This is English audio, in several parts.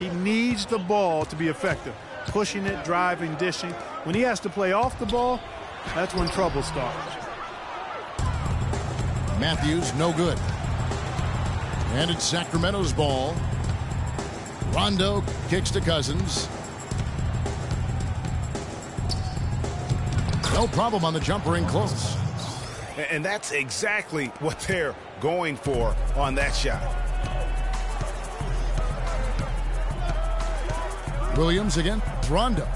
He needs the ball to be effective. Pushing it, driving, dishing. When he has to play off the ball, that's when trouble starts. Matthews, no good. And it's Sacramento's ball. Rondo kicks to Cousins. No problem on the jumper in close. And that's exactly what they're going for on that shot. Williams again. Rondo.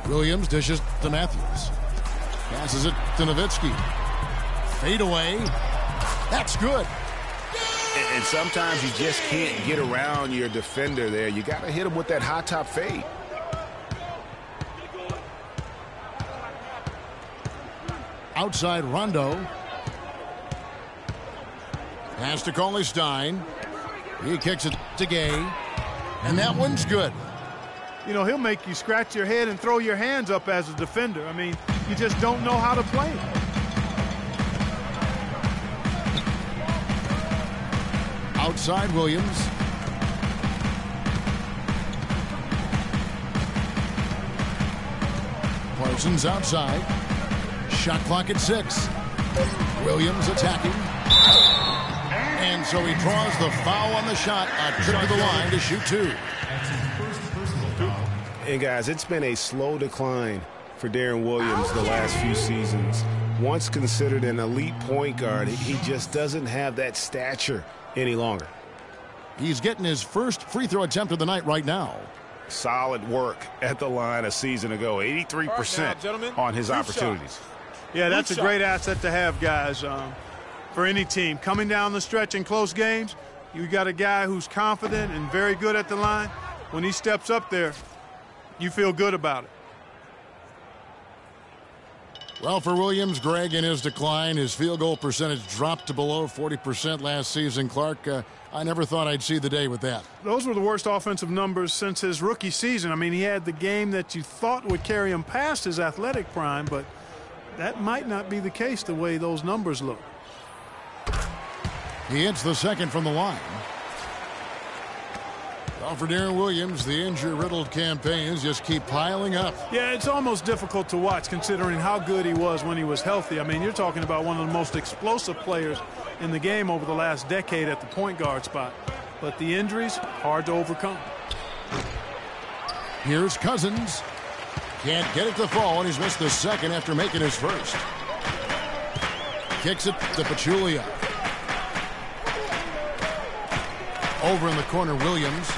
Williams dishes to Matthews. Passes it to Nowitzki. Fade away. That's good. And sometimes you just can't get around your defender there. You got to hit him with that high top fade. Outside Rondo. Pass to Cauley Stein. He kicks it to Gay. And that one's good. You know, he'll make you scratch your head and throw your hands up as a defender. I mean, you just don't know how to play him. Outside Williams. Parsons outside. Shot clock at 6. Williams attacking. And so he draws the foul on the shot. A trip to the line to shoot 2. And guys, it's been a slow decline for Deron Williams the last few seasons. Once considered an elite point guard, he just doesn't have that stature any longer. He's getting his first free throw attempt of the night right now. Solid work at the line a season ago. 83% on his opportunities. Yeah, that's a great asset to have, guys, for any team. Coming down the stretch in close games, you got a guy who's confident and very good at the line. When he steps up there, you feel good about it. Well, for Williams, Greg, in his decline, his field goal percentage dropped to below 40% last season. Clark, I never thought I'd see the day with that. Those were the worst offensive numbers since his rookie season. I mean, he had the game that you thought would carry him past his athletic prime, but that might not be the case the way those numbers look. He hits the second from the line. Well, for Deron Williams, the injury-riddled campaigns just keep piling up. Yeah, it's almost difficult to watch considering how good he was when he was healthy. I mean, you're talking about one of the most explosive players in the game over the last decade at the point guard spot. But the injuries, hard to overcome. Here's Cousins. Can't get it to fall, and he's missed the second after making his first. Kicks it to Pachulia. Over in the corner, Williams.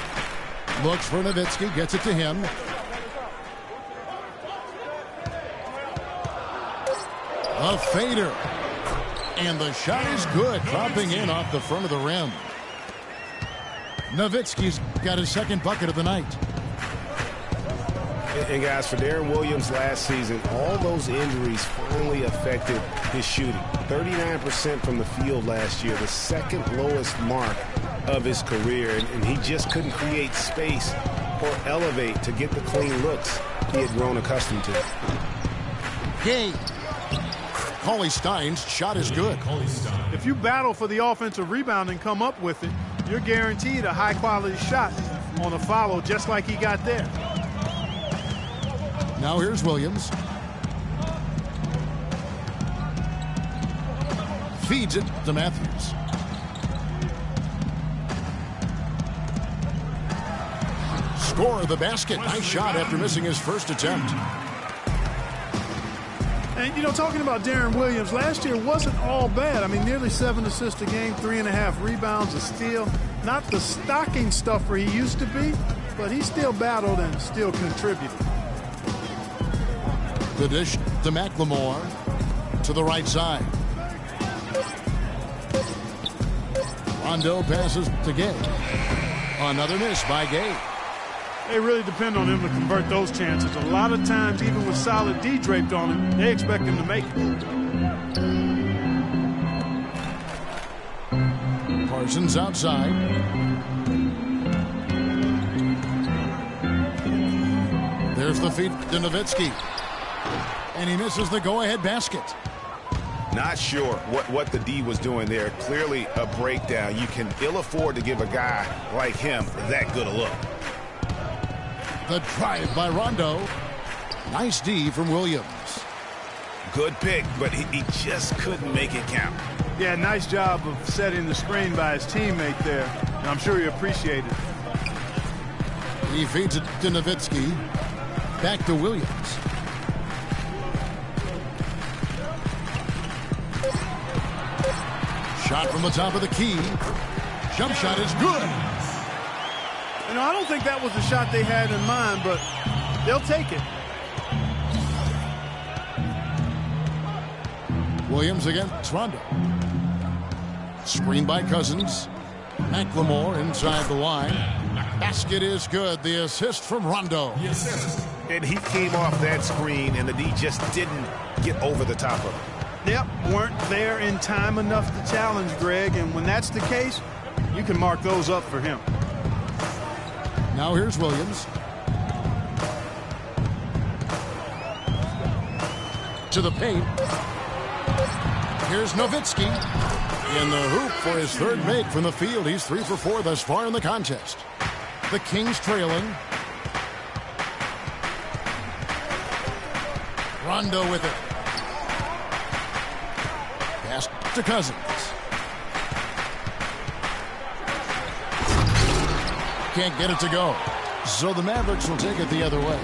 Looks for Nowitzki, gets it to him. A fader. And the shot is good, dropping in off the front of the rim. Nowitzki's got his second bucket of the night. And guys, for Deron Williams last season, all those injuries finally affected his shooting. 39% from the field last year, the second lowest mark of his career, and he just couldn't create space or elevate to get the clean looks he had grown accustomed to. Gay. Cauley Stein's shot is good. If you battle for the offensive rebound and come up with it, you're guaranteed a high-quality shot on a follow just like he got there. Now here's Williams. Feeds it to Matthews. Score of the basket. Nice shot after missing his first attempt. And, you know, talking about Deron Williams, last year wasn't all bad. I mean, nearly 7 assists a game, 3.5 rebounds, a steal. Not the stocking stuffer he used to be, but he still battled and still contributed. The dish to McLemore. To the right side. Rondo passes to Gay. Another miss by Gay. They really depend on him to convert those chances. A lot of times, even with solid D draped on him, they expect him to make it. Parsons outside. There's the feed to Nowitzki. And he misses the go-ahead basket. Not sure what the D was doing there. Clearly a breakdown. You can ill afford to give a guy like him that good a look. The drive by Rondo. Nice D from Williams. Good pick, but he just couldn't make it count. Yeah, nice job of setting the screen by his teammate there. And I'm sure he appreciated it. He feeds it to Nowitzki. Back to Williams. Shot from the top of the key. Jump shot is good. You know, I don't think that was the shot they had in mind, but they'll take it. Williams against Rondo. Screen by Cousins. McLemore inside the line. Basket is good. The assist from Rondo. And he came off that screen, and the D just didn't get over the top of it. Yep, weren't there in time enough to challenge Greg, and when that's the case, you can mark those up for him. Now here's Williams. To the paint. Here's Nowitzki. In the hoop for his third make from the field. He's 3 for 4 thus far in the contest. The Kings trailing. Rondo with it. Pass to Cousins. Can't get it to go. So the Mavericks will take it the other way.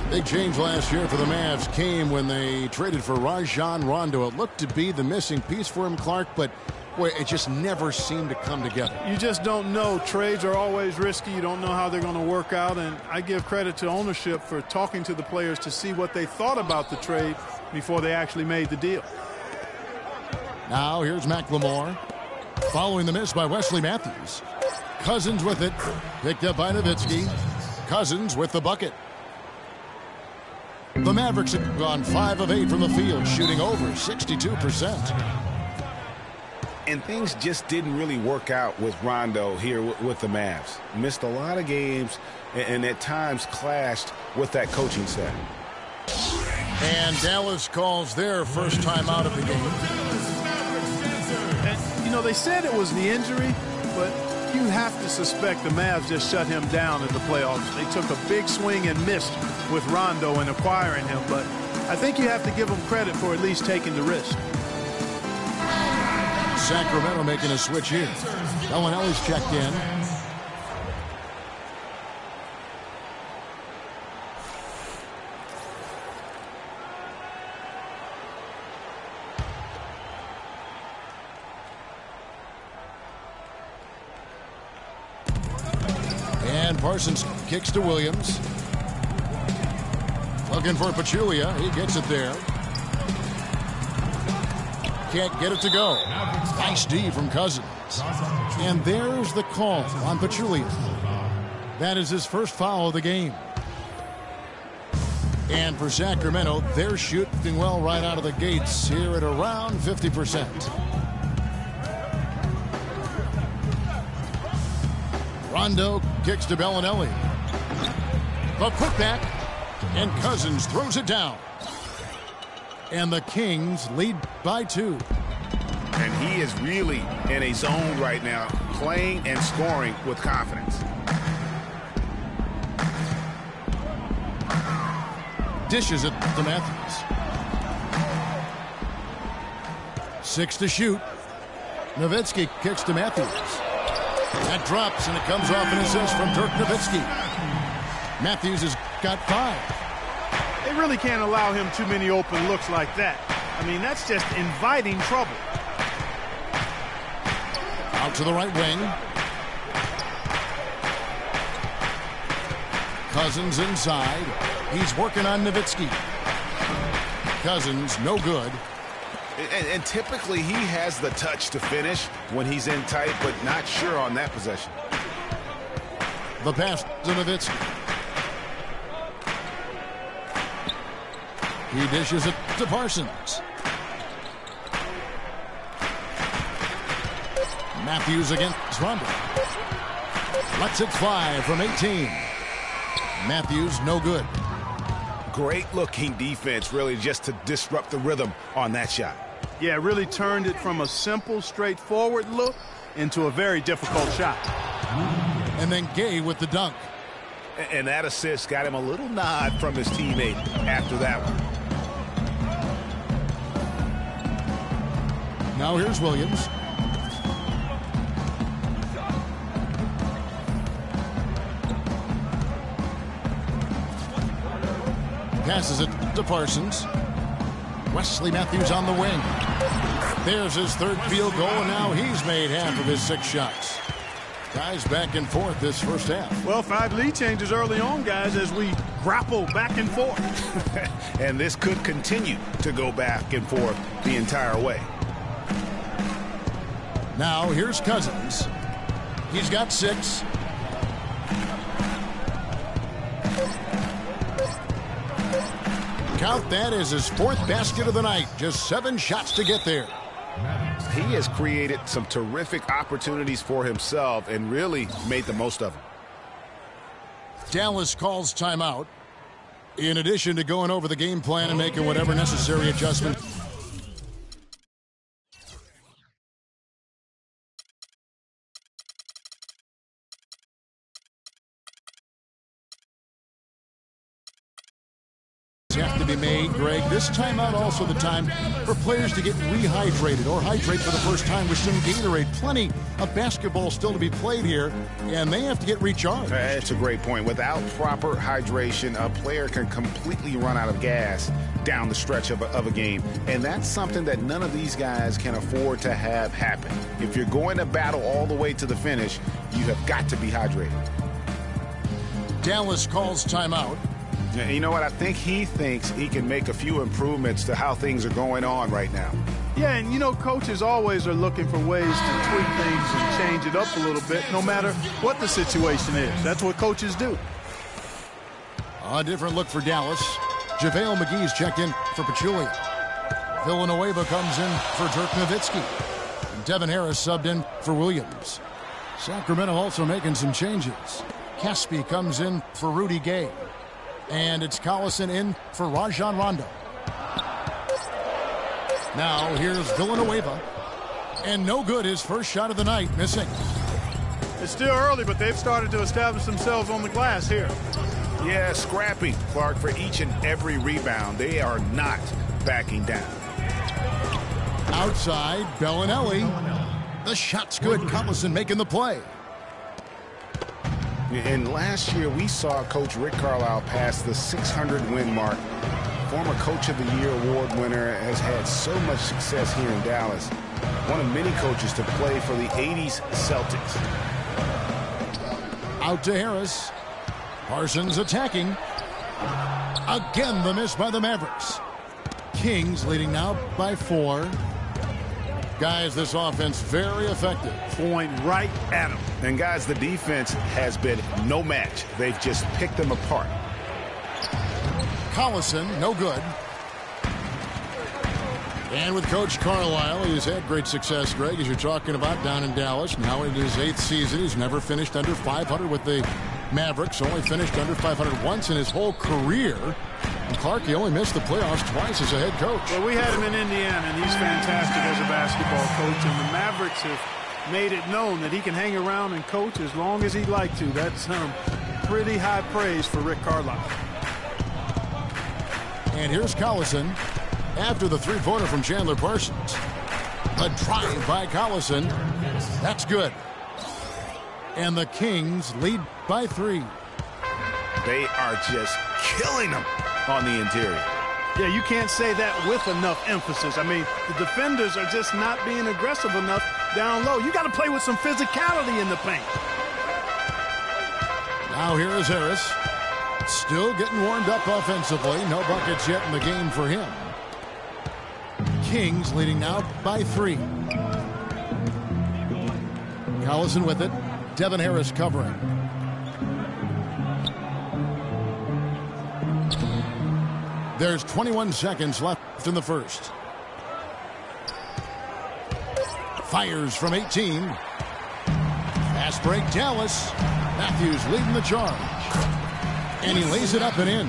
Big change last year for the Mavs came when they traded for Rajon Rondo. It looked to be the missing piece for him, Clark, but boy, it just never seemed to come together. You just don't know. Trades are always risky. You don't know how they're going to work out, and I give credit to ownership for talking to the players to see what they thought about the trade before they actually made the deal. Now here's McLemore. Following the miss by Wesley Matthews. Cousins with it. Picked up by Nowitzki. Cousins with the bucket. The Mavericks have gone 5 of 8 from the field, shooting over 62%. And things just didn't really work out with Rondo here with the Mavs. Missed a lot of games and at times clashed with that coaching staff. And Dallas calls their first time out of the game. And, you know, they said it was the injury, but you have to suspect the Mavs just shut him down in the playoffs. They took a big swing and missed with Rondo in acquiring him, but I think you have to give them credit for at least taking the risk. Sacramento making a switch here. Bellinelli's checked in. And Parsons kicks to Williams. Looking for Pachulia. He gets it there. Can't get it to go. Nice D from Cousins. And there's the call on Pachulia. That is his first foul of the game. And for Sacramento, they're shooting well right out of the gates here at around 50%. Rondo kicks to Bellinelli. The putback. And Cousins throws it down. And the Kings lead by 2. And he is really in a zone right now, playing and scoring with confidence. Dishes it to Matthews. 6 to shoot. Nowitzki kicks to Matthews. That drops, and it comes off an assist from Dirk Nowitzki. Matthews has got 5. They really can't allow him too many open looks like that. I mean, that's just inviting trouble. Out to the right wing. Cousins inside. He's working on Nowitzki. Cousins, no good. And typically he has the touch to finish when he's in tight, but not sure on that possession. The pass to Nowitzki. He dishes it to Parsons. Matthews against Rondo. Lets it fly from 18. Matthews, no good. Great looking defense, really, just to disrupt the rhythm on that shot. Yeah, really turned it from a simple, straightforward look into a very difficult shot. And then Gay with the dunk. And that assist got him a little nod from his teammate after that one. Now here's Williams. Passes it to Parsons. Wesley Matthews on the wing. There's his third field goal, and now he's made half of his 6 shots. Guys back and forth this first half. Well, 5 lead changes early on, guys, as we grapple back and forth. And this could continue to go back and forth the entire way. Now here's Cousins. He's got 6. Count that as his 4th basket of the night. Just 7 shots to get there. He has created some terrific opportunities for himself and really made the most of them. Dallas calls timeout. In addition to going over the game plan and making whatever necessary adjustment. Have to be made, Greg. This timeout also the time for players to get rehydrated or hydrate for the first time with some Gatorade. Plenty of basketball still to be played here, and they have to get recharged. That's a great point. Without proper hydration, a player can completely run out of gas down the stretch of a game, and that's something that none of these guys can afford to have happen. If you're going to battle all the way to the finish, you have got to be hydrated. Dallas calls timeout. You know what? I think he thinks he can make a few improvements to how things are going on right now. Yeah, and you know, coaches always are looking for ways to tweak things and change it up a little bit, no matter what the situation is. That's what coaches do. A different look for Dallas. JaVale McGee's checked in for Pachulia. Villanueva comes in for Dirk Nowitzki. And Devin Harris subbed in for Williams. Sacramento also making some changes. Caspi comes in for Rudy Gay. And it's Collison in for Rajon Rondo. Now here's Villanueva. And no good, his first shot of the night, missing. It's still early, but they've started to establish themselves on the glass here. Yeah, scrapping, Clark, for each and every rebound. They are not backing down. Outside, Bellinelli. The shot's good. Collison making the play. And last year, we saw Coach Rick Carlisle pass the 600-win mark. Former Coach of the Year award winner has had so much success here in Dallas. One of many coaches to play for the 80s Celtics. Out to Harris. Parsons attacking. Again, the miss by the Mavericks. Kings leading now by 4. Guys, this offense very effective. Point right at them. And guys, the defense has been no match. They've just picked them apart. Collison, no good. And with Coach Carlisle, he's had great success, Greg, as you're talking about down in Dallas. Now in his 8th season, he's never finished under 500 with the Mavericks. Only finished under 500 once in his whole career. And Clark, he only missed the playoffs twice as a head coach. Well, we had him in Indiana, and he's fantastic as a basketball coach. And the Mavericks have made it known that he can hang around and coach as long as he'd like to. That's pretty high praise for Rick Carlisle. And here's Collison after the three-pointer from Chandler Parsons. A drive by Collison. That's good. And the Kings lead by 3. They are just killing them on the interior. Yeah, you can't say that with enough emphasis. I mean, the defenders are just not being aggressive enough down low. You got to play with some physicality in the paint. Now here is Harris. Still getting warmed up offensively. No buckets yet in the game for him. Kings leading now by 3. Collison with it. Devin Harris covering. There's 21 seconds left in the first. Fires from 18. Fast break, Dallas. Matthews leading the charge. And he lays it up and in.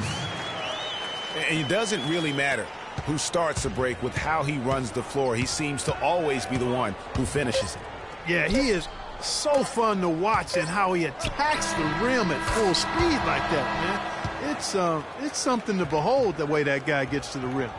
And it doesn't really matter who starts the break with how he runs the floor. He seems to always be the one who finishes it. Yeah, he is So fun to watch and how he attacks the rim at full speed like that, man. It's something to behold the way that guy gets to the rim.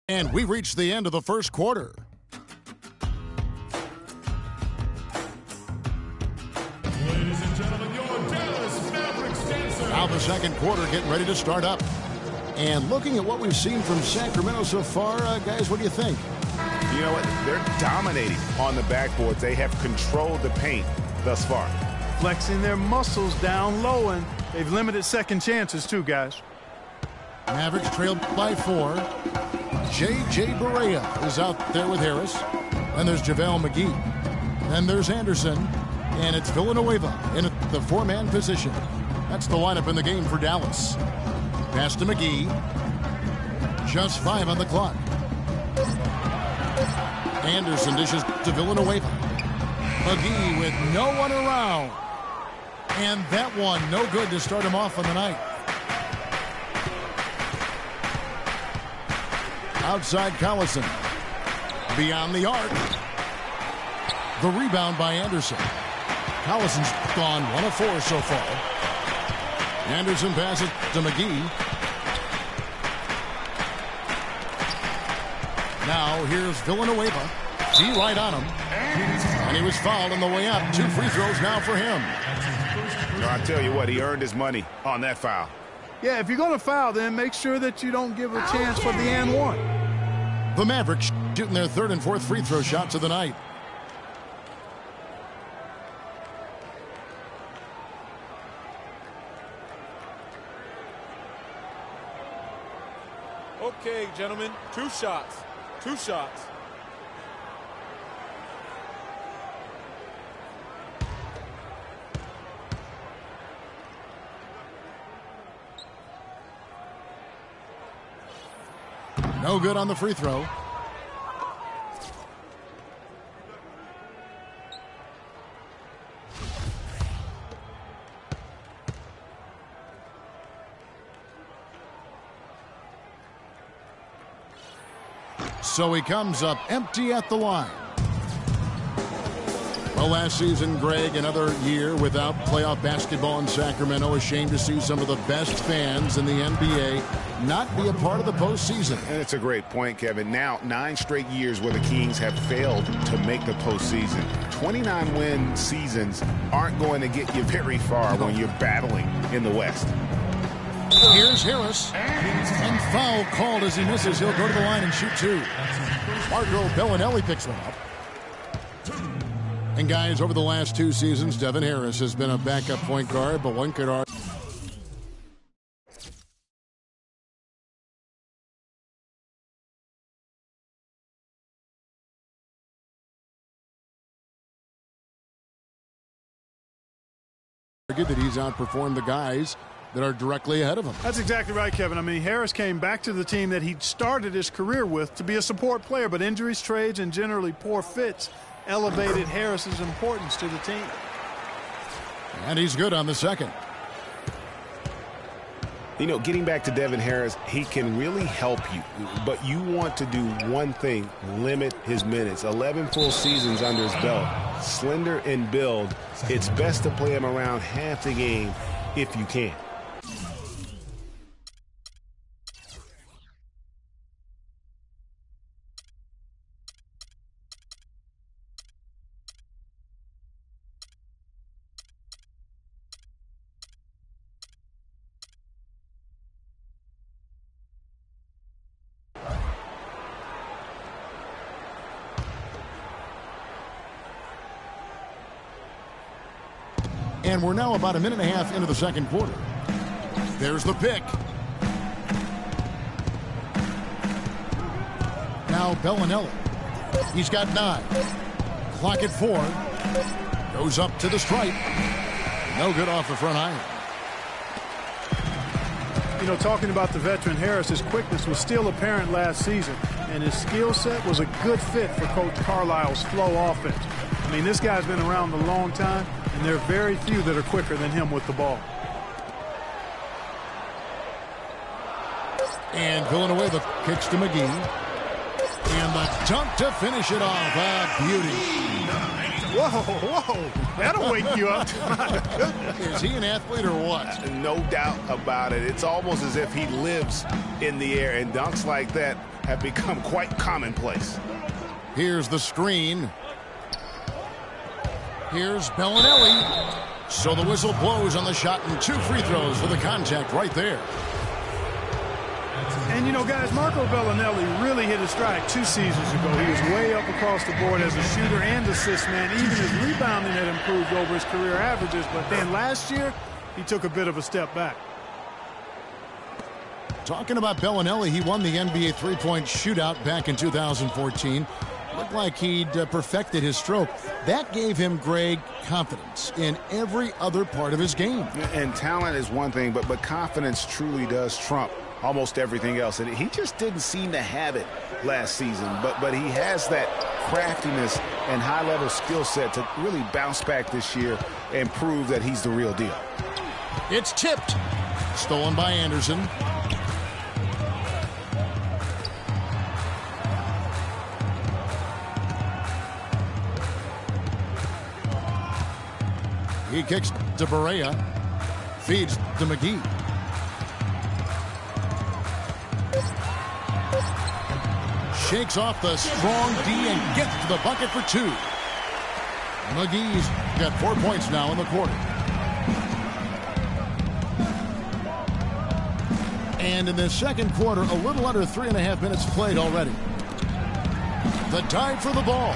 And we reached the end of the first quarter. Ladies and gentlemen, your Dallas Mavericks dancer. Now the second quarter getting ready to start up. And looking at what we've seen from Sacramento so far, guys, what do you think? You know what? They're dominating on the backboards. They have controlled the paint thus far. Flexing their muscles down low, and they've limited second chances too, guys. Mavericks trailed by 4. J.J. Barea is out there with Harris. Then there's JaVale McGee. Then there's Anderson. And it's Villanueva in the 4-man position. That's the lineup in the game for Dallas. Pass to McGee. Just 5 on the clock. Anderson dishes to Villanueva. McGee with no one around. And that one no good to start him off on the night. Outside Collison. Beyond the arc. The rebound by Anderson. Collison's gone 1 of 4 so far. Anderson passes to McGee. Now here's Villanueva. D right on him. And he was fouled on the way up. 2 free throws now for him. So I tell you what, he earned his money on that foul. Yeah, if you're going to foul, then make sure that you don't give a chance for the and one. The Mavericks shooting their 3rd and 4th free throw shots of the night. Okay, gentlemen, 2 shots. 2 shots. No good on the free throw. So he comes up empty at the line. Well, last season, Greg, another year without playoff basketball in Sacramento. A shame to see some of the best fans in the NBA not be a part of the postseason. And it's a great point, Kevin. Now, 9 straight years where the Kings have failed to make the postseason. 29-win seasons aren't going to get you very far when you're battling in the West. Here's Harris. And foul called as he misses. He'll go to the line and shoot 2. Marco Bellinelli picks one up. And guys, over the last 2 seasons, Devin Harris has been a backup point guard, but one could argue that he's outperformed the guys that are directly ahead of him. That's exactly right, Kevin. I mean, Harris came back to the team that he started his career with to be a support player, but injuries, trades, and generally poor fits elevated Harris's importance to the team. And he's good on the second. You know, getting back to Devin Harris, he can really help you. But you want to do one thing, limit his minutes. 11 full seasons under his belt. Slender in build. It's best to play him around half the game if you can. And we're now about a minute and a half into the second quarter. There's the pick. Now Bellinelli. He's got 9. Clock at 4. Goes up to the stripe. No good off the front iron. You know, talking about the veteran Harris, his quickness was still apparent last season, and his skill set was a good fit for Coach Carlisle's flow offense. I mean, this guy's been around a long time, and there are very few that are quicker than him with the ball. And Villanueva kicks to McGee. And the dunk to finish it off. A beauty. Whoa, that'll wake you up. Is he an athlete or what? No doubt about it. It's almost as if he lives in the air, and dunks like that have become quite commonplace. Here's the screen. Here's Bellinelli. So the whistle blows on the shot, and 2 free throws for the contact right there. And, you know, guys, Marco Bellinelli really hit his stride 2 seasons ago. He was way up across the board as a shooter and assist man. Even his rebounding had improved over his career averages. But then last year, he took a bit of a step back. Talking about Bellinelli, he won the NBA three-point shootout back in 2014. Looked like he'd perfected his stroke. That gave him, Greg, confidence in every other part of his game. And talent is one thing, but confidence truly does trump almost everything else. And he just didn't seem to have it last season. But he has that craftiness and high-level skill set to really bounce back this year and prove that he's the real deal. It's tipped. Stolen by Anderson. He kicks to Barea. Feeds to McGee. Shakes off the strong D and gets to the bucket for 2. McGee's got 4 points now in the quarter. And in the second quarter, a little under 3.5 minutes played already. The dive for the ball.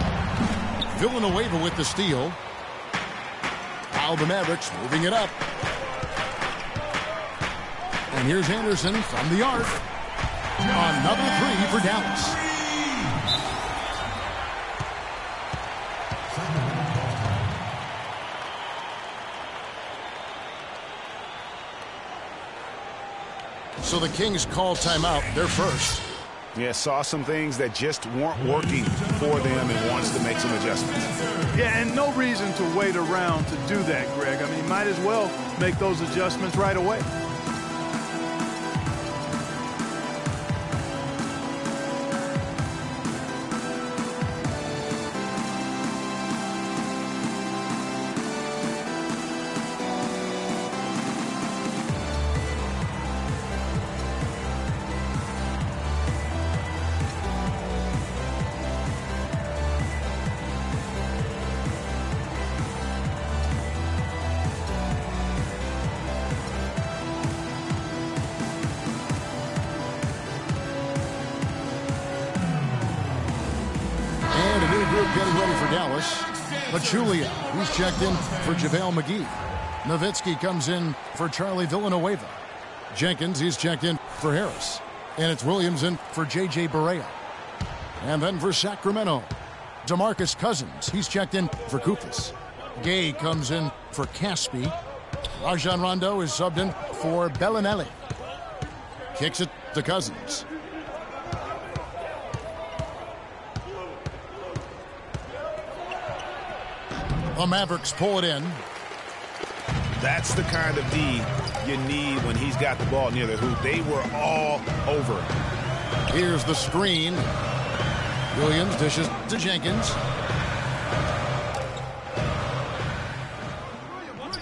Villanueva with the steal. Now the Mavericks moving it up. And here's Anderson from the arc. Another 3 for Dallas. So the Kings call timeout. They're first. Yeah, saw some things that just weren't working for them and wants to make some adjustments. Yeah, and no reason to wait around to do that, Greg. I mean, might as well make those adjustments right away. Getting ready for Dallas. Pachulia, he's checked in for JaVale McGee. Nowitzki comes in for Charlie Villanueva. Jenkins, he's checked in for Harris. And it's Williams in for J.J. Barea. And then for Sacramento, DeMarcus Cousins, he's checked in for Koufos. Gay comes in for Caspi. Rajon Rondo is subbed in for Bellinelli. Kicks it to Cousins. The Mavericks pull it in. That's the kind of D you need when he's got the ball near the hoop. They were all over it. Here's the screen. Williams dishes to Jenkins.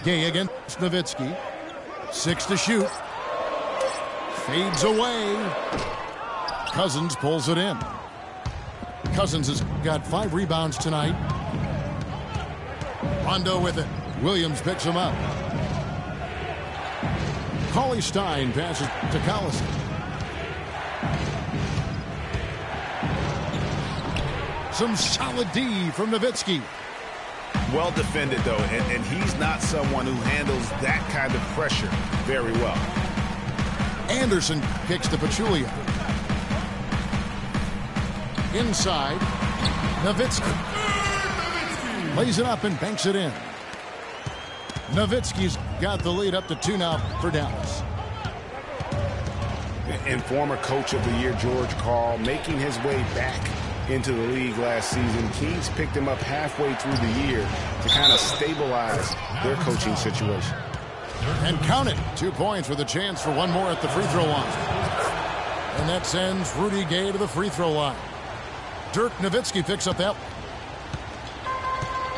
Gay against Nowitzki. 6 to shoot. Fades away. Cousins pulls it in. Cousins has got 5 rebounds tonight. Rondo with it. Williams picks him up. Cauley Stein passes to Collison. Some solid D from Nowitzki. Well defended, though, and he's not someone who handles that kind of pressure very well. Anderson kicks to Pachulia. Inside, Nowitzki lays it up and banks it in. Nowitzki's got the lead up to 2 now for Dallas. And former Coach of the Year George Karl making his way back into the league last season. Kings picked him up halfway through the year to kind of stabilize their coaching situation. And count it, 2 points with a chance for one more at the free throw line. And that sends Rudy Gay to the free throw line. Dirk Nowitzki picks up that.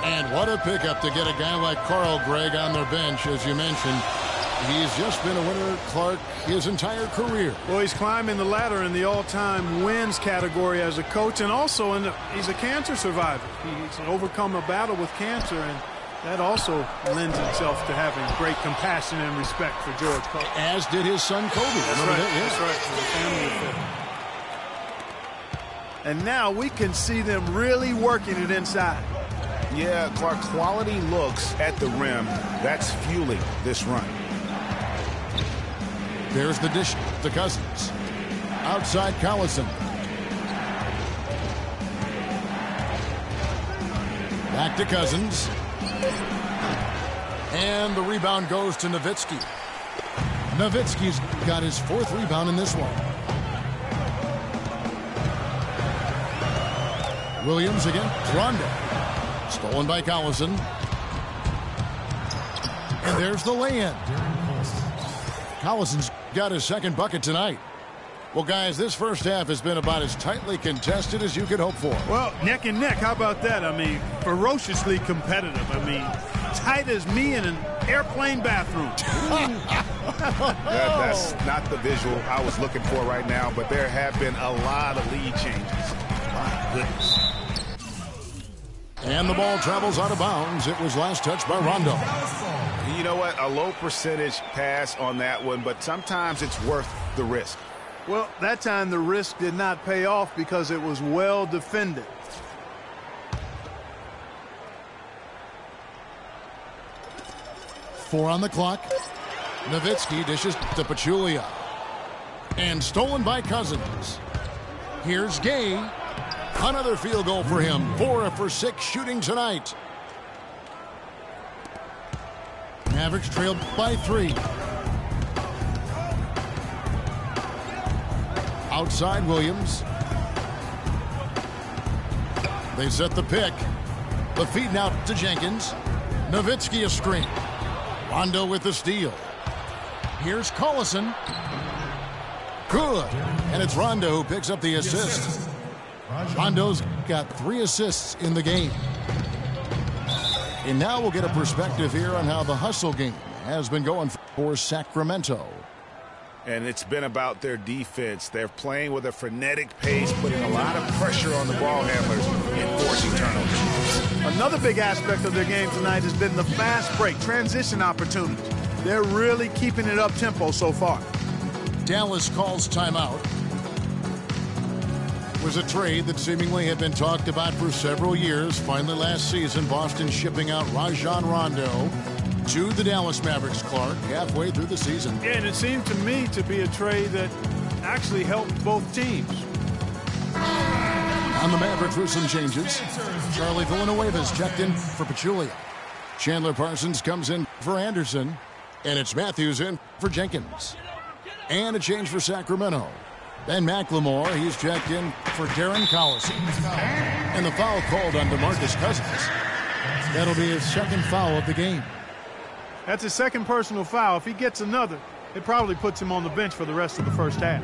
And what a pickup to get a guy like Carl Gregg on their bench, as you mentioned. He's just been a winner, Clark, his entire career. Well, he's climbing the ladder in the all-time wins category as a coach, and also he's a cancer survivor. He's overcome a battle with cancer, and that also lends itself to having great compassion and respect for George Karl. As did his son Kobe. That's right. That's right. The family affair. And now we can see them really working it inside. Yeah, Clark, quality looks at the rim. That's fueling this run. There's the dish to Cousins. Outside Collison. Back to Cousins. And the rebound goes to Nowitzki. Nowitzki's got his 4th rebound in this one. Williams again. Rondo. Stolen by Collison. And there's the lay-in. Collison's got his 2nd bucket tonight. Well, guys, this first half has been about as tightly contested as you could hope for. Well, neck and neck. How about that? I mean, ferociously competitive. I mean, tight as me in an airplane bathroom. That's not the visual I was looking for right now, but there have been a lot of lead changes. My goodness. And the ball travels out of bounds. It was last touched by Rondo. You know what? A low percentage pass on that one, but sometimes it's worth the risk. Well, that time the risk did not pay off because it was well defended. Four on the clock. Nowitzki dishes to Pachulia. And stolen by Cousins. Here's Gay. Another field goal for him. 4 for 6 shooting tonight. Mavericks trailed by 3. Outside Williams. They set the pick. The feed now to Jenkins. Nowitzki a screen. Rondo with the steal. Here's Collison. Good. And it's Rondo who picks up the assist. Rondo's got 3 assists in the game. And now we'll get a perspective here on how the hustle game has been going for Sacramento. And it's been about their defense. They're playing with a frenetic pace, putting a lot of pressure on the ball handlers and forcing turnovers. Another big aspect of their game tonight has been the fast break, transition opportunities. They're really keeping it up-tempo so far. Dallas calls timeout. It was a trade that seemingly had been talked about for several years. Finally last season, Boston shipping out Rajon Rondo to the Dallas Mavericks, Clark, halfway through the season. Yeah, and it seemed to me to be a trade that actually helped both teams. On the Mavericks with some changes. Charlie Villanueva's checked in for Pachulia. Chandler Parsons comes in for Anderson. And it's Matthews in for Jenkins. And a change for Sacramento. Ben McLemore, he's checked in for Darren Collison. And the foul called on DeMarcus Cousins. That'll be his 2nd foul of the game. That's his 2nd personal foul. If he gets another, it probably puts him on the bench for the rest of the first half.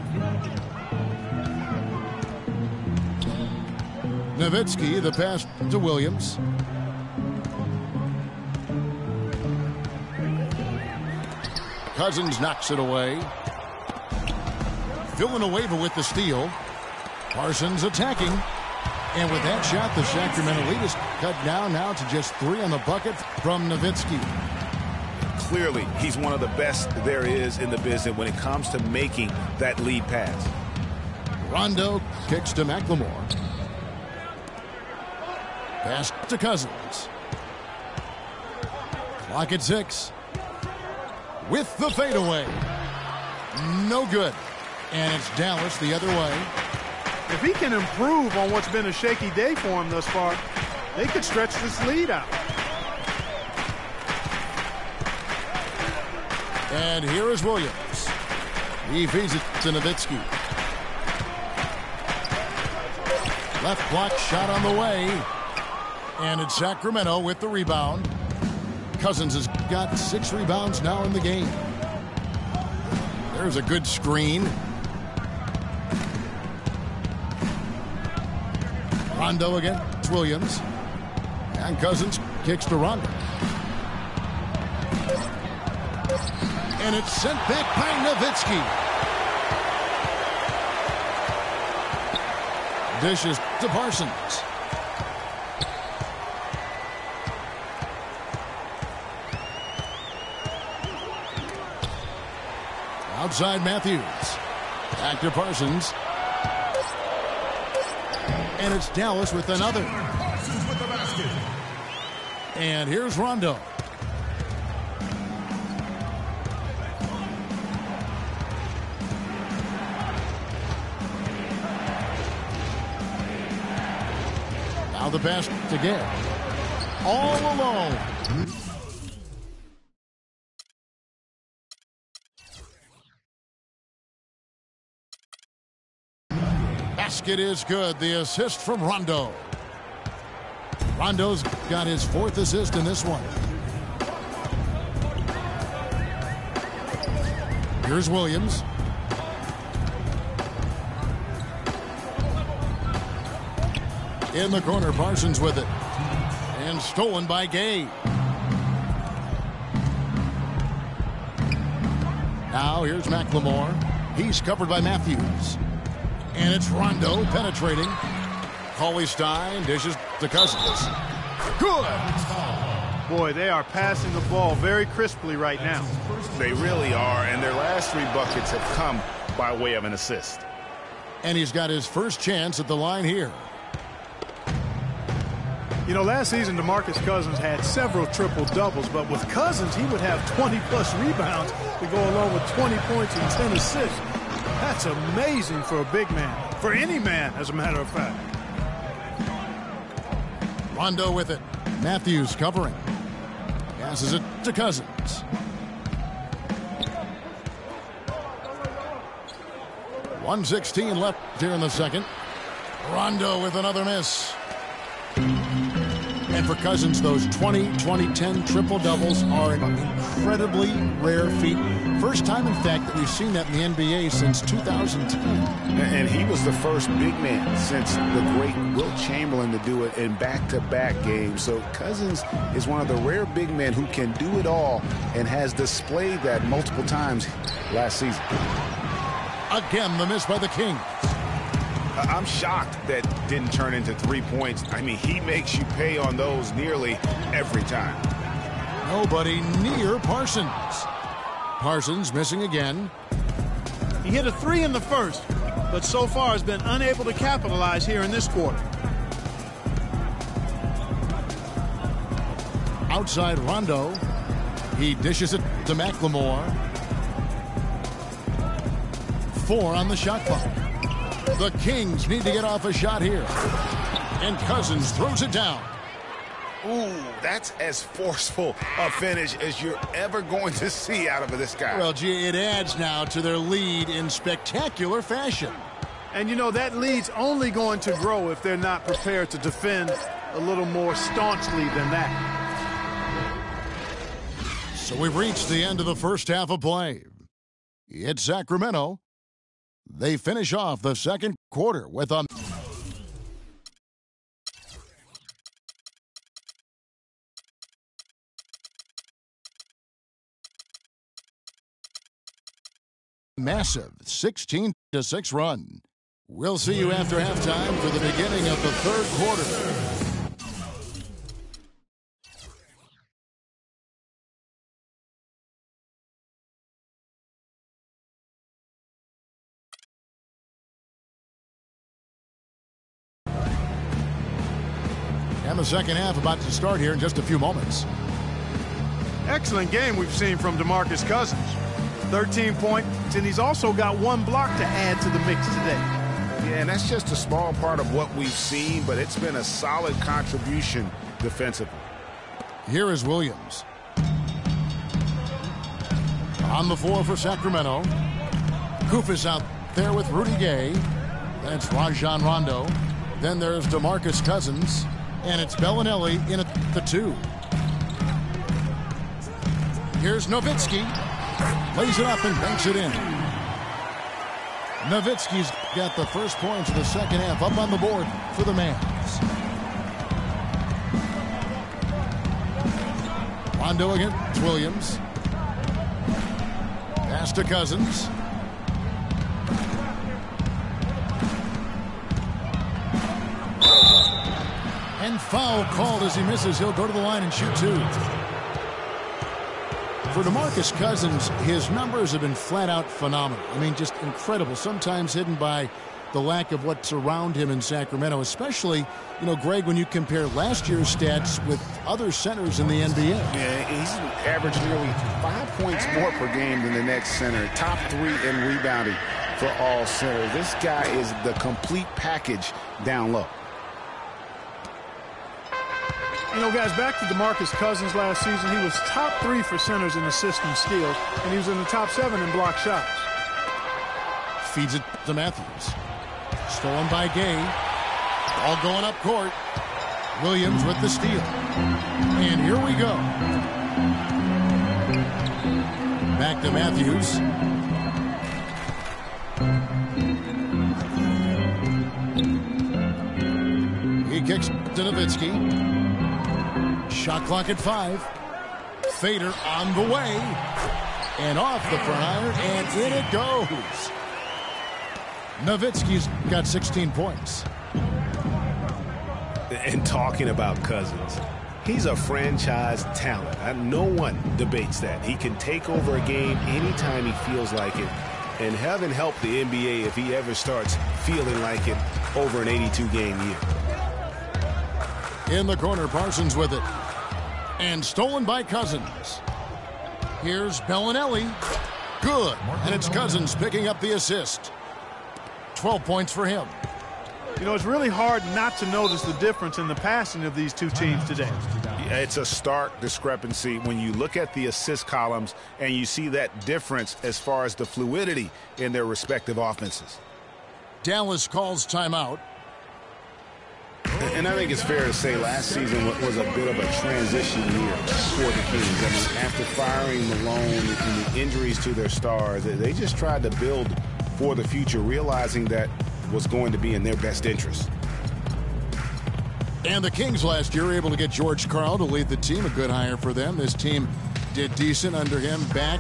Nowitzki, the pass to Williams. Cousins knocks it away. Villanueva with the steal. Parsons attacking. And with that shot, the Sacramento lead is cut down now to just 3 on the bucket from Nowitzki. Clearly, he's one of the best there is in the business when it comes to making that lead pass. Rondo kicks to McLemore. Pass to Cousins. Clock at 6. With the fadeaway. No good. And it's Dallas the other way. If he can improve on what's been a shaky day for him thus far, they could stretch this lead out. And here is Williams. He feeds it to Nowitzki. Left block shot on the way. And it's Sacramento with the rebound. Cousins has got 6 rebounds now in the game. There's a good screen. Rondo against Williams. And Cousins kicks to Rondo. And it's sent back by Nowitzki. Dishes to Parsons. Outside Matthews. Back to Parsons. And it's Dallas with another. Parsons with the basket. And here's Rondo. Now the pass to Gay. All alone. Basket is good. The assist from Rondo. Rondo's got his 4th assist in this one. Here's Williams. In the corner, Parsons with it. And stolen by Gay. Now here's McLemore. He's covered by Matthews. And it's Rondo penetrating. Cauley-Stein dishes to Cousins. Good! Boy, they are passing the ball very crisply right now. They really are, and their last 3 buckets have come by way of an assist. And he's got his first chance at the line here. You know, last season, DeMarcus Cousins had several triple-doubles, but with Cousins, he would have 20-plus rebounds to go along with 20 points and 10 assists. That's amazing for a big man, for any man, as a matter of fact. Rondo with it. Matthews covering. Passes it to Cousins. .116 left here in the second. Rondo with another miss. And for Cousins, those 20-20-10 triple-doubles are an incredibly rare feat. First time, in fact, that we've seen that in the NBA since 2010. And he was the first big man since the great Wilt Chamberlain to do it in back-to-back games. So Cousins is one of the rare big men who can do it all and has displayed that multiple times last season. Again, the miss by the Kings. I'm shocked that didn't turn into 3 points. I mean, he makes you pay on those nearly every time. Nobody near Parsons. Parsons missing again. He hit a 3 in the first, but so far has been unable to capitalize here in this quarter. Outside Rondo. He dishes it to McLemore. 4 on the shot clock. The Kings need to get off a shot here. And Cousins throws it down. Ooh, that's as forceful a finish as you're ever going to see out of this guy. Well, gee, it adds now to their lead in spectacular fashion. And, you know, that lead's only going to grow if they're not prepared to defend a little more staunchly than that. So we've reached the end of the first half of play. It's Sacramento. They finish off the second quarter with a massive 16-6 run. We'll see you after halftime for the beginning of the third quarter. And the second half about to start here in just a few moments. Excellent game we've seen from DeMarcus Cousins. 13 points, and he's also got 1 block to add to the mix today. Yeah, and that's just a small part of what we've seen, but it's been a solid contribution defensively. Here is Williams. On the floor for Sacramento. Kufis out there with Rudy Gay. That's Rajon Rondo. Then there's DeMarcus Cousins. And it's Bellinelli in at the 2. Here's Nowitzki. Lays it up and banks it in. Nowitzki's got the first points of the second half up on the board for the Mavs. Rondo against Williams. Pass to Cousins. And foul called as he misses. He'll go to the line and shoot 2. For DeMarcus Cousins, his numbers have been flat out phenomenal. I mean, just incredible. Sometimes hidden by the lack of what's around him in Sacramento, especially, Greg, when you compare last year's stats with other centers in the NBA. Yeah, he's averaged nearly 5 points more per game than the next center. Top 3 in rebounding for all centers. This guy is the complete package down low. Guys, back to DeMarcus Cousins last season. He was top 3 for centers in assists and steals, and he was in the top 7 in block shots. Feeds it to Matthews. Stolen by Gay. All going up court. Williams with the steal. And here we go. Back to Matthews. He kicks to Nowitzki. Shot clock at 5. Fader on the way. And off the front iron, and in it goes. Nowitzki's got 16 points. And talking about Cousins, he's a franchise talent. No one debates that. He can take over a game anytime he feels like it. And heaven help the NBA if he ever starts feeling like it over an 82-game year. In the corner, Parsons with it. And stolen by Cousins. Here's Bellinelli. Good. And it's Cousins picking up the assist. 12 points for him. It's really hard not to notice the difference in the passing of these two teams today. Yeah, it's a stark discrepancy when you look at the assist columns and you see that difference as far as the fluidity in their respective offenses. Dallas calls timeout. And I think it's fair to say last season was a bit of a transition year for the Kings. I mean, after firing Malone and the injuries to their stars, they just tried to build for the future, realizing that was going to be in their best interest. And the Kings last year were able to get George Karl to lead the team, a good hire for them. This team did decent under him back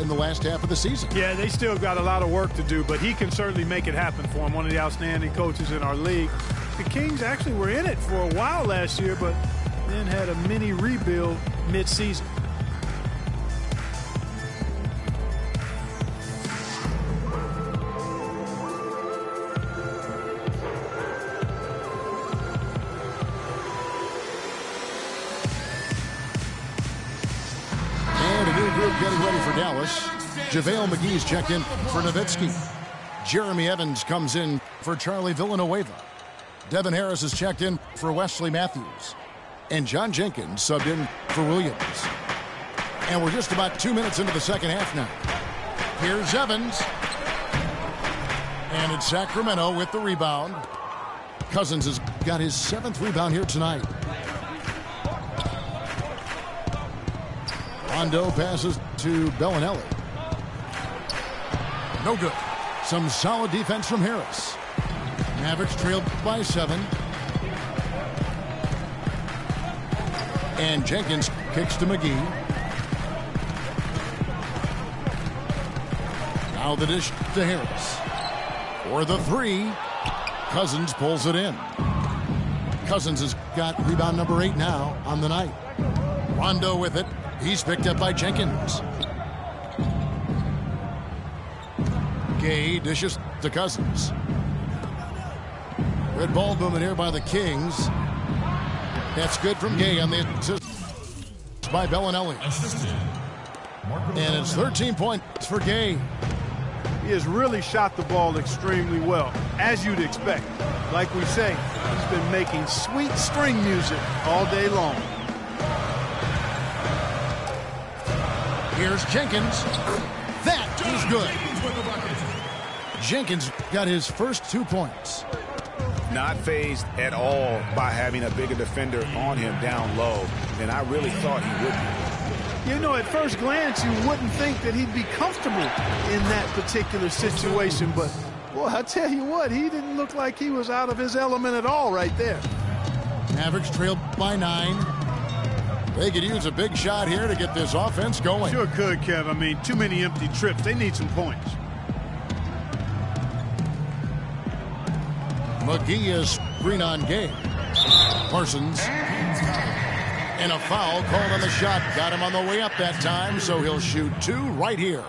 in the last half of the season. Yeah, they still got a lot of work to do, but he can certainly make it happen for him. One of the outstanding coaches in our league. The Kings actually were in it for a while last year, but then had a mini rebuild mid-season. And a new group getting ready for Dallas. JaVale McGee's checked in for Nowitzki. Jeremy Evans comes in for Charlie Villanueva. Devin Harris is checked in for Wesley Matthews. And John Jenkins subbed in for Williams. And we're just about 2 minutes into the second half now. Here's Evans. And it's Sacramento with the rebound. Cousins has got his 7th rebound here tonight. Rondo passes to Bellinelli. No good. Some solid defense from Harris. Mavericks trailed by 7. And Jenkins kicks to McGee. Now the dish to Harris. For the 3. Cousins pulls it in. Cousins has got rebound number 8 now on the night. Rondo with it. He's picked up by Jenkins. Gay dishes to Cousins. Red ball movement here by the Kings. That's good from Gay on the assist by Bellinelli. And it's 13 points for Gay. He has really shot the ball extremely well, as you'd expect. Like we say, he's been making sweet string music all day long. Here's Jenkins. That is good. Jenkins got his first 2 points. Not fazed at all by having a bigger defender on him down low, and I really thought he would be. You know, at first glance, you wouldn't think that he'd be comfortable in that particular situation, but, boy, I tell you what, he didn't look like he was out of his element at all right there. Mavericks trailed by 9. They could use a big shot here to get this offense going. Sure could, Kev. I mean, too many empty trips. They need some points. McGee is screen on Gay. Parsons. And a foul called on the shot. Got him on the way up that time, so he'll shoot 2 right here.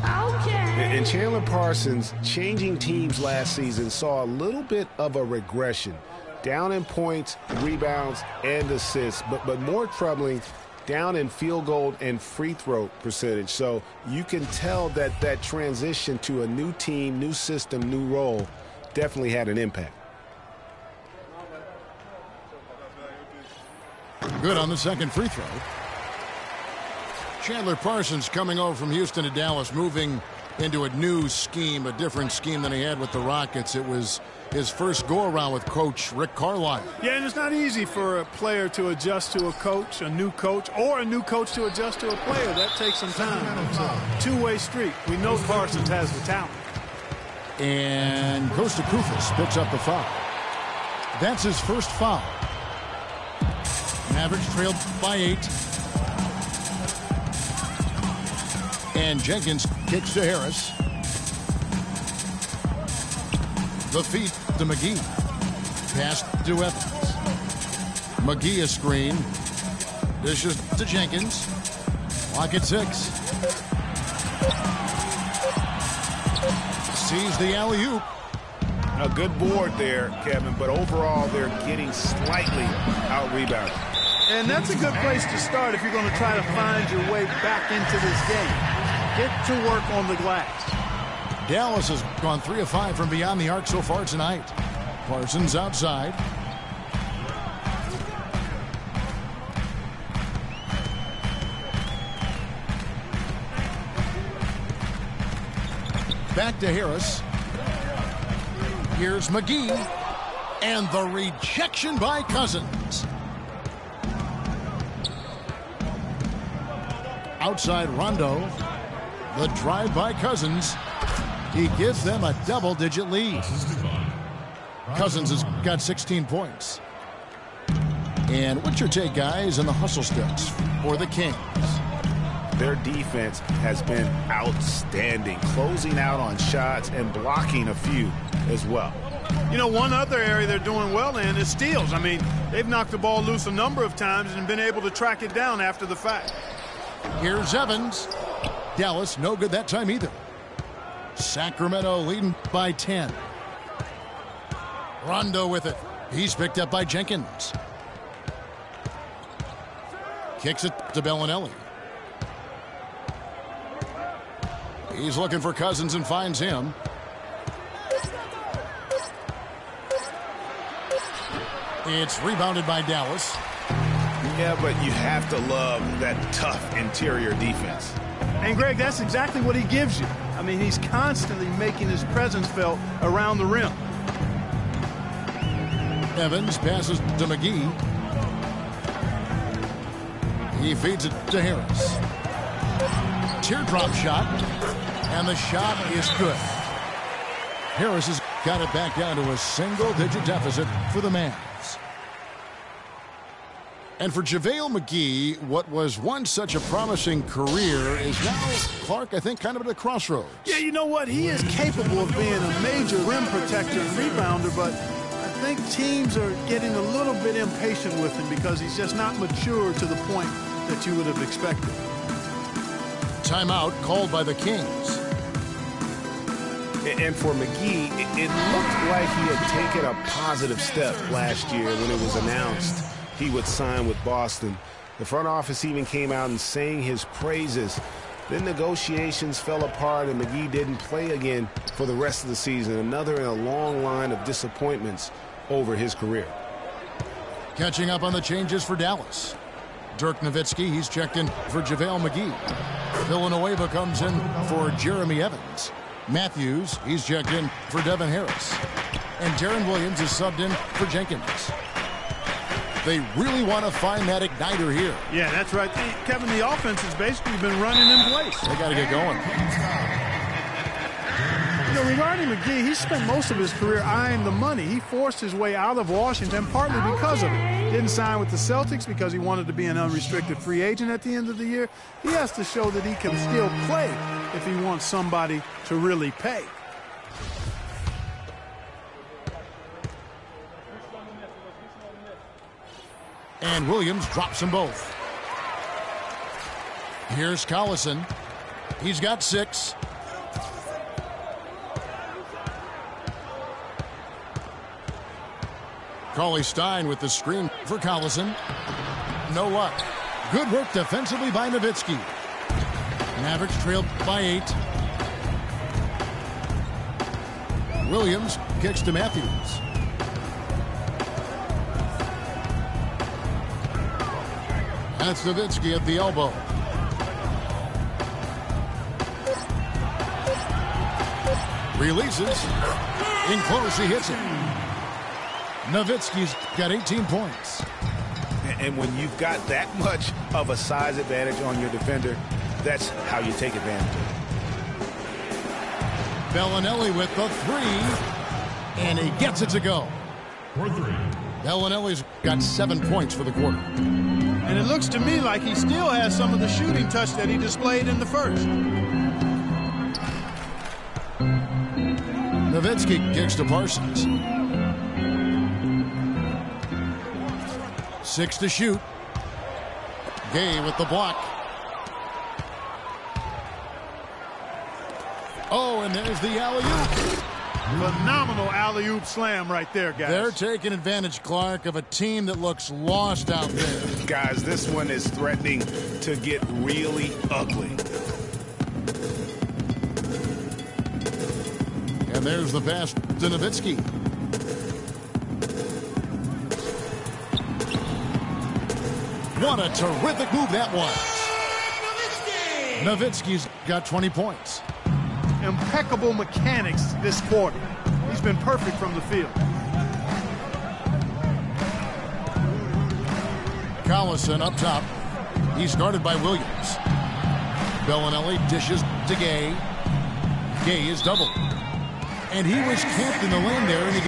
And Chandler Parsons, changing teams last season, saw a little bit of a regression. Down in points, rebounds, and assists, but more troubling, down in field goal and free throw percentage. So you can tell that that transition to a new team, new system, new role definitely had an impact. Good on the second free throw. Chandler Parsons coming over from Houston to Dallas, moving into a new scheme, a different scheme than he had with the Rockets. It was his first go-around with Coach Rick Carlisle. Yeah, and it's not easy for a player to adjust to a coach, or a new coach to adjust to a player. That takes some time. It's a two-way street. We know Parsons has the talent. And Costa Koufos picks up the foul. That's his first foul. Mavericks trailed by 8. And Jenkins kicks to Harris. The feed to McGee. Pass to Evans. McGee a screen. Dishes to Jenkins. Clock at 6. Sees the alley-oop. A good board there, Kevin, but overall they're getting slightly out-rebounded. And that's a good place to start if you're going to try to find your way back into this game. Get to work on the glass. Dallas has gone 3 of 5 from beyond the arc so far tonight. Parsons outside. Back to Harris. Here's McGee. And the rejection by Cousins. Outside Rondo. The drive by Cousins. He gives them a double-digit lead. Cousins has got 16 points. And what's your take, guys, on the hustle steps for the Kings? Their defense has been outstanding, closing out on shots and blocking a few as well. You know, one other area they're doing well in is steals. I mean, they've knocked the ball loose a number of times and been able to track it down after the fact. Here's Evans. Dallas, no good that time either. Sacramento leading by 10. Rondo with it. He's picked up by Jenkins. Kicks it to Bellinelli. He's looking for Cousins and finds him. It's rebounded by Dallas. Yeah, but you have to love that tough interior defense. And, Greg, that's exactly what he gives you. I mean, he's constantly making his presence felt around the rim. Evans passes to McGee. He feeds it to Harris. Teardrop shot. And the shot is good. Harris has got it back down to a single-digit deficit for the Mavs. And for JaVale McGee, what was once such a promising career is now, Clark, I think, kind of at a crossroads. Yeah, you know what? He is capable of being a major rim protector and rebounder, but I think teams are getting a little bit impatient with him because he's just not mature to the point that you would have expected. Timeout called by the Kings. And for McGee, it looked like he had taken a positive step last year when it was announced he would sign with Boston. The front office even came out and sang his praises. Then negotiations fell apart and McGee didn't play again for the rest of the season. Another in a long line of disappointments over his career. Catching up on the changes for Dallas. Dirk Nowitzki, he's checked in for JaVale McGee. Villanueva comes in for Jeremy Evans. Matthews, he's checked in for Devin Harris. And Darren Williams is subbed in for Jenkins. They really want to find that igniter here. Yeah, that's right. Kevin, the offense has basically been running in place. They got to get going. You know, regarding McGee, he spent most of his career eyeing the money. He forced his way out of Washington partly because of it. Didn't sign with the Celtics because he wanted to be an unrestricted free agent at the end of the year. He has to show that he can still play if he wants somebody to really pay. And Williams drops them both. Here's Collison. He's got 6. Cauley Stein with the screen for Collison. No luck. Good work defensively by Nowitzki. Mavericks trailed by 8. Williams kicks to Matthews. That's Nowitzki at the elbow. Releases. In close, he hits it. Nowitzki's got 18 points. And when you've got that much of a size advantage on your defender, that's how you take advantage of it. Bellinelli with the 3. And he gets it to go. For 3. Bellinelli's got 7 points for the quarter. And it looks to me like he still has some of the shooting touch that he displayed in the first. Nowitzki kicks to Parsons. 6 to shoot. Gay with the block. Oh, and there's the alley-oop. Phenomenal alley-oop slam right there, guys. They're taking advantage, Clark, of a team that looks lost out there. Guys, this one is threatening to get really ugly. And there's the pass to Nowitzki. What a terrific move that was. Nowitzki's got 20 points. Impeccable mechanics this quarter. He's been perfect from the field. Collison up top. He's guarded by Williams. Bellinelli dishes to Gay. Gay is doubled. And he was camped in the lane there. And he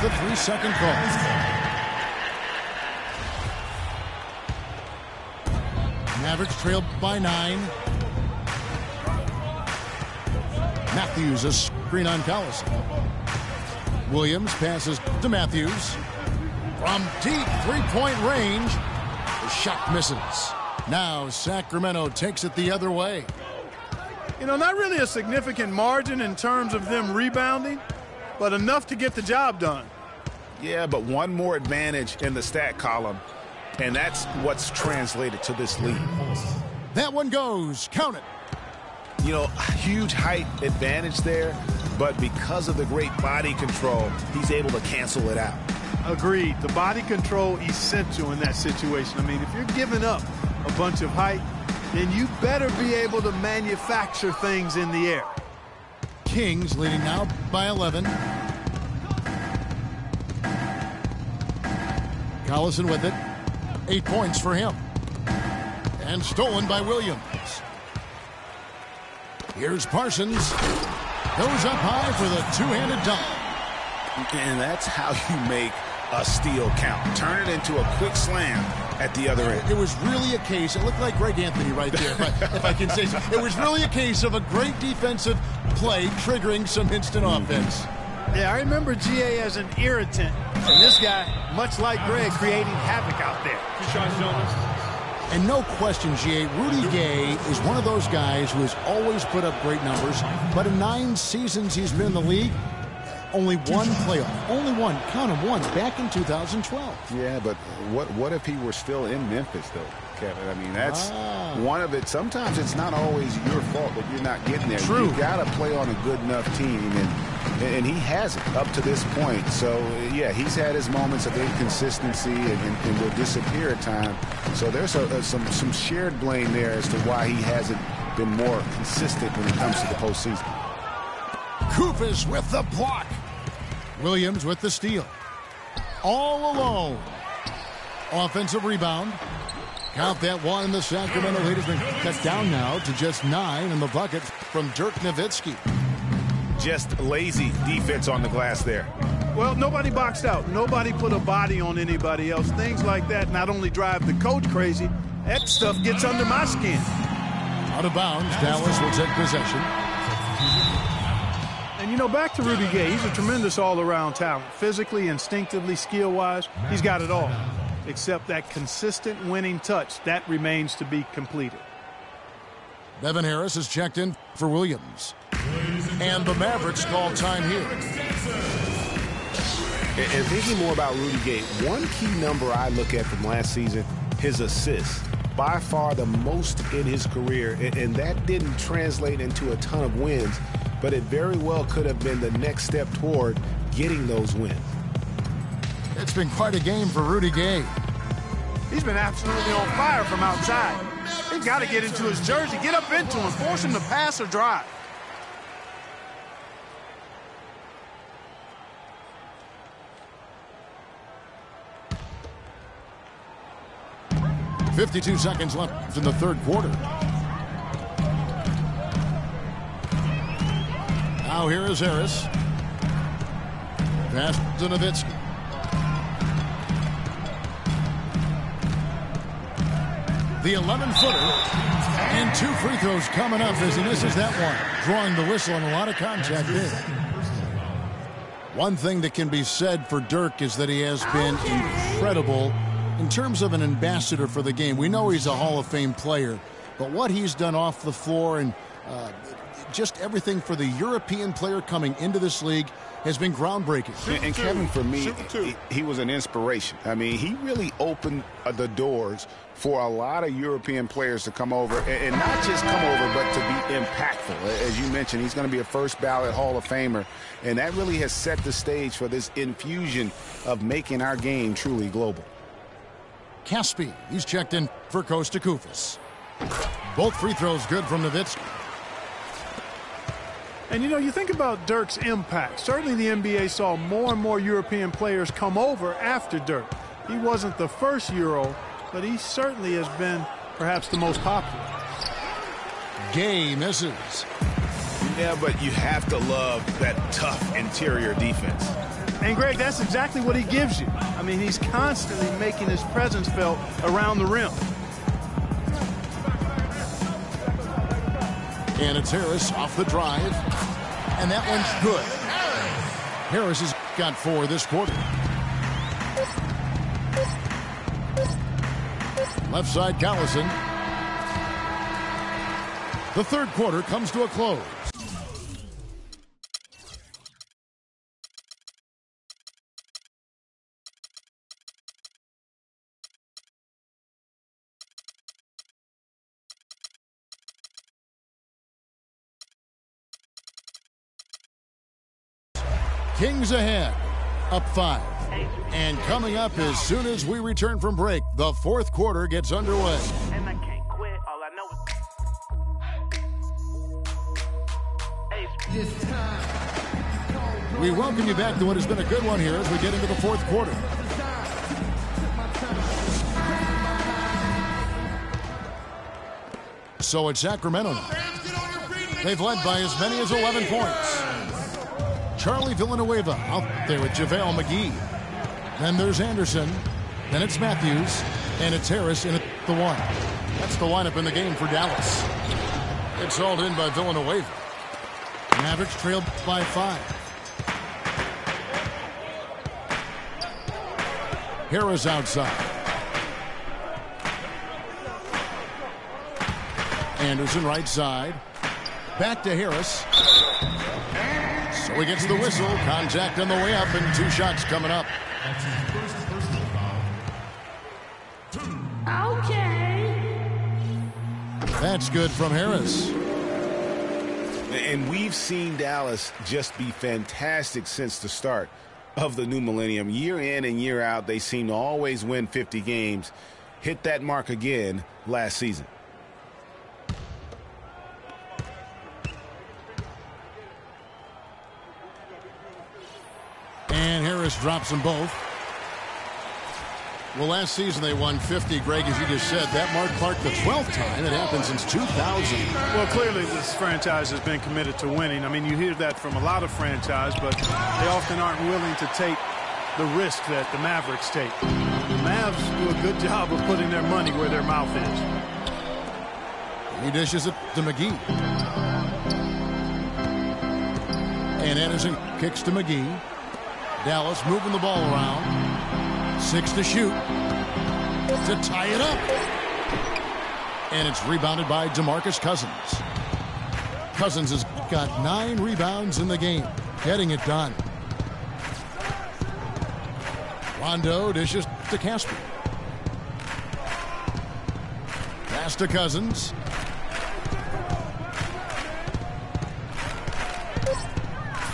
the 3-second call. Mavericks trailed by 9. Matthews a screen on Collison. Williams passes to Matthews. From deep 3-point range, the shot misses. Now Sacramento takes it the other way. You know, not really a significant margin in terms of them rebounding, but enough to get the job done. Yeah, but one more advantage in the stat column, and that's what's translated to this lead. That one goes. Count it. You know, huge height advantage there, but because of the great body control, he's able to cancel it out. Agreed. The body control essential in that situation. I mean, if you're giving up a bunch of height, then you better be able to manufacture things in the air. Kings leading now by 11. Collison with it. 8 points for him. And stolen by Williams. Here's Parsons. Goes up high for the two-handed dunk. And that's how you make a steal count. Turn it into a quick slam at the other end. It was really a case, it looked like Greg Anthony right there, if I can say so. It was really a case of a great defensive play triggering some instant offense. Yeah, I remember GA as an irritant. And this guy, much like Greg, creating havoc out there. 2 shots, gentlemen. And no question, GA, Rudy Gay is one of those guys who has always put up great numbers. But in 9 seasons he's been in the league, only one playoff. Only one. Count him, one. Back in 2012. Yeah, but what if he were still in Memphis, though, Kevin? I mean, that's one of it. Sometimes it's not always your fault that you're not getting there. True. You got to play on a good enough team, and he hasn't up to this point. So, yeah, he's had his moments of inconsistency and will disappear at times. So there's some shared blame there as to why he hasn't been more consistent when it comes to the postseason. Koufos with the block. Williams with the steal. All alone. Offensive rebound. Count that one, and the Sacramento lead has been cut down now to just 9 in the bucket from Dirk Nowitzki. Just lazy defense on the glass there. Well, nobody boxed out. Nobody put a body on anybody else. Things like that not only drive the coach crazy, that stuff gets under my skin. Out of bounds, Dallas will take possession. And, you know, back to Rudy Gay. He's a tremendous all-around talent. Physically, instinctively, skill-wise, he's got it all. Except that consistent winning touch, that remains to be completed. Devin Harris is checked in for Williams. And the Mavericks call time here. And thinking more about Rudy Gay, one key number I look at from last season, his assists. By far the most in his career, and that didn't translate into a ton of wins, but it very well could have been the next step toward getting those wins. It's been quite a game for Rudy Gay. He's been absolutely on fire from outside. They've got to get into his jersey, get up into him, force him to pass or drive. .52 seconds left in the third quarter. Now here is Harris. Pass to Nowitzki. The 11-footer. And 2 free throws coming up as he misses that one. Drawing the whistle and a lot of contact there. One thing that can be said for Dirk is that he has been incredible in terms of an ambassador for the game. We know he's a Hall of Fame player, but what he's done off the floor and just everything for the European player coming into this league has been groundbreaking. And Kevin, for me, he was an inspiration. I mean, he really opened the doors for a lot of European players to come over, and not just come over, but to be impactful. As you mentioned, he's going to be a first ballot Hall of Famer, and that really has set the stage for this infusion of making our game truly global. Caspi, he's checked in for Kosta Koufos. Both free throws good from Nowitzki. And, you know, you think about Dirk's impact. Certainly the NBA saw more and more European players come over after Dirk. He wasn't the first Euro, but he certainly has been perhaps the most popular. Gay misses. Yeah, but you have to love that tough interior defense. And, Greg, that's exactly what he gives you. I mean, he's constantly making his presence felt around the rim. And it's Harris off the drive. And that one's good. Harris has got 4 this quarter. Left side, Callison. The third quarter comes to a close. Kings ahead, up 5. And coming up as soon as we return from break, the fourth quarter gets underway. And I can't quit, all I know is... We welcome you back to what has been a good one here as we get into the fourth quarter. So it's Sacramento now. They've led by as many as 11 points. Charlie Villanueva out there with JaVale McGee. Then there's Anderson. Then it's Matthews. And it's Harris in at the 1. That's the lineup in the game for Dallas. It's hauled in by Villanueva. Mavericks trailed by 5. Harris outside. Anderson right side. Back to Harris. So he gets the whistle. Contact on the way up and 2 shots coming up. That's his first personal foul. Okay. That's good from Harris. And we've seen Dallas just be fantastic since the start of the new millennium. Year in and year out, they seem to always win 50 games. Hit that mark again last season. And Harris drops them both. Well, last season they won 50, Greg, as you just said. That marked the 12th time it happened since 2000. Well, clearly this franchise has been committed to winning. I mean, you hear that from a lot of franchises, but they often aren't willing to take the risk that the Mavericks take. The Mavs do a good job of putting their money where their mouth is. He dishes it to McGee. And Anderson kicks to McGee. Dallas moving the ball around. 6 to shoot. To tie it up. And it's rebounded by DeMarcus Cousins. Cousins has got 9 rebounds in the game. Getting it done. Rondo dishes to Casper. Pass to Cousins.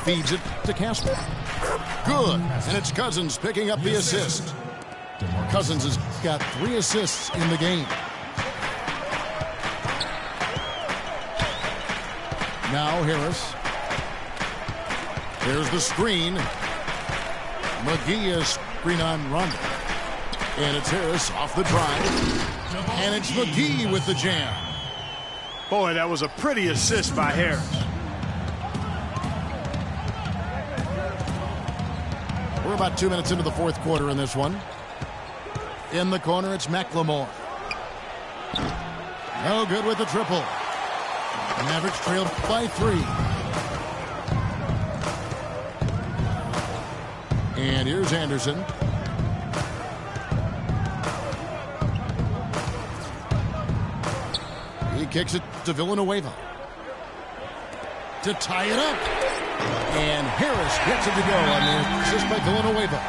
Feeds it to Casper. Good. And it's Cousins picking up the assist. Cousins has got 3 assists in the game. Now Harris. There's the screen. McGee is screen on Rondo. And it's Harris off the drive. And it's McGee with the jam. Boy, that was a pretty assist by Harris. We're about 2 minutes into the 4th quarter in this one. In the corner, it's McLemore. No good with the triple. The Mavericks trailed by 3. And here's Anderson. He kicks it to Villanueva. To tie it up. And Harris gets it to go on the assist by Villanueva.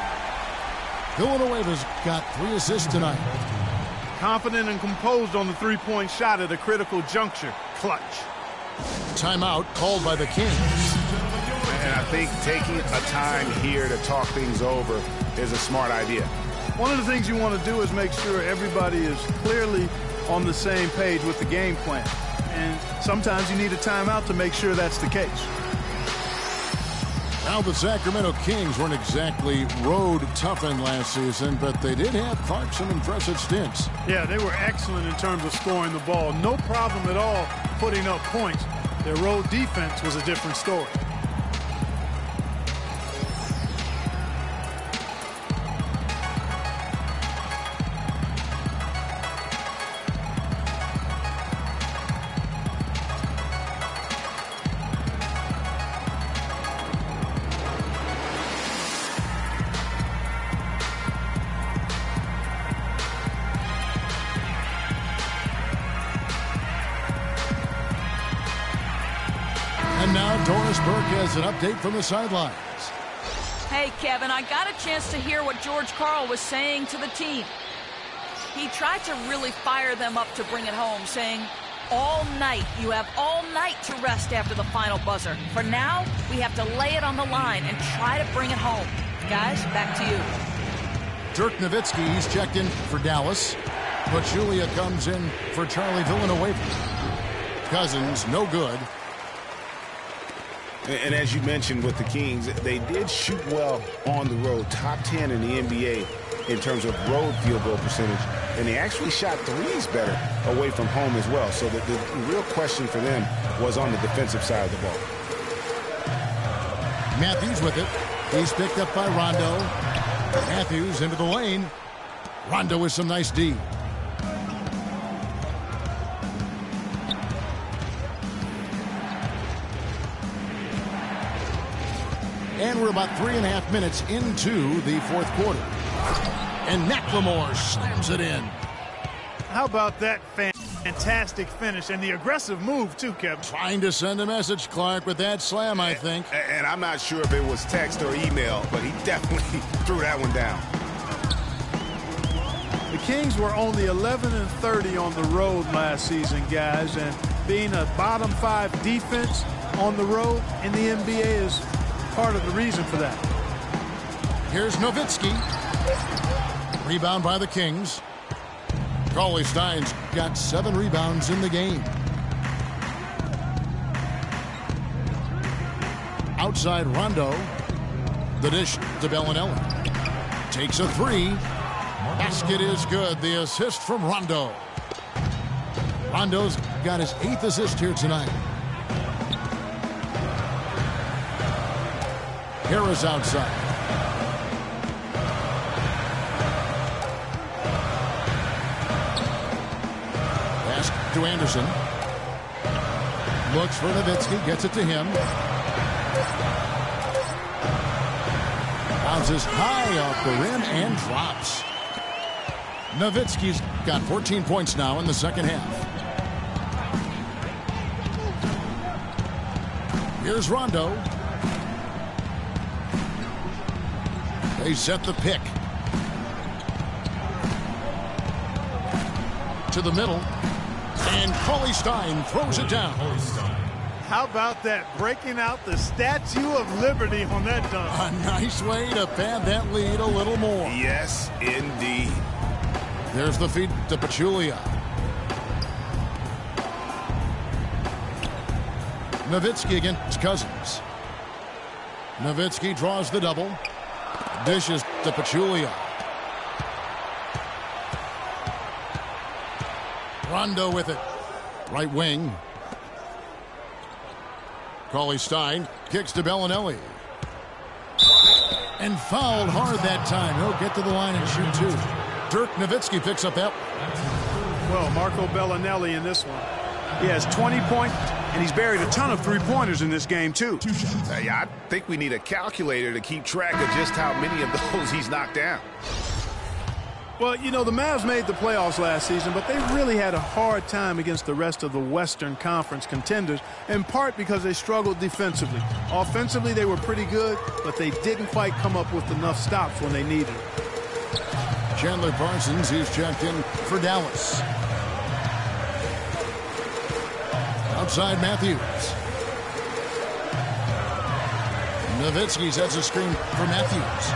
Villanueva's got 3 assists tonight. Confident and composed on the three-point shot at a critical juncture. Clutch. Timeout called by the Kings. And I think taking a time here to talk things over is a smart idea. One of the things you want to do is make sure everybody is clearly on the same page with the game plan. And sometimes you need a timeout to make sure that's the case. Now the Sacramento Kings weren't exactly road toughened last season, but they did have Clark some impressive stints. Yeah, they were excellent in terms of scoring the ball. No problem at all putting up points. Their road defense was a different story. And now Doris Burke has an update from the sidelines. Hey, Kevin, I got a chance to hear what George Karl was saying to the team. He tried to really fire them up to bring it home, saying, all night, you have all night to rest after the final buzzer. For now, we have to lay it on the line and try to bring it home. Guys, back to you. Dirk Nowitzki, he's checked in for Dallas. Pachulia comes in for Charlie Villanueva. Cousins, no good. And as you mentioned with the Kings, they did shoot well on the road. Top 10 in the NBA in terms of road field goal percentage. And they actually shot threes better away from home as well. So the real question for them was on the defensive side of the ball. Matthews with it. He's picked up by Rondo. Matthews into the lane. Rondo with some nice D. And we're about 3.5 minutes into the 4th quarter. And McLemore slams it in. How about that fantastic finish and the aggressive move, too, Kevin? Trying to send a message, Clark, with that slam, I think. And I'm not sure if it was text or email, but he definitely threw that one down. The Kings were only 11-30 on the road last season, guys, and being a bottom 5 defense on the road in the NBA is part of the reason for that. Here's Nowitzki. Rebound by the Kings. Cauley-Stein's got 7 rebounds in the game. Outside Rondo. The dish to Bellinelli. Takes a 3. Basket is good. The assist from Rondo. Rondo's got his 8th assist here tonight. Harris outside. Pass to Anderson. Looks for Nowitzki. Gets it to him. Bounces high off the rim and drops. Nowitzki's got 14 points now in the second half. Here's Rondo. They set the pick. To the middle. And Cauley-Stein throws it down. How about that? Breaking out the Statue of Liberty on that dunk. A nice way to pad that lead a little more. Yes, indeed. There's the feed to Pachulia. Nowitzki against Cousins. Nowitzki draws the double. Dishes to Pachulia. Rondo with it. Right wing. Cauley-Stein kicks to Bellinelli. And fouled hard that time. He'll get to the line and shoot 2. Dirk Nowitzki picks up that. Well, Marco Bellinelli in this one. He has 20 points, and he's buried a ton of three-pointers in this game, too. Yeah, I think we need a calculator to keep track of just how many of those he's knocked down. Well, you know, the Mavs made the playoffs last season, but they really had a hard time against the rest of the Western Conference contenders, in part because they struggled defensively. Offensively, they were pretty good, but they didn't quite come up with enough stops when they needed it. Chandler Parsons, he's checked in for Dallas. Outside Matthews. Nowitzki sets a screen for Matthews.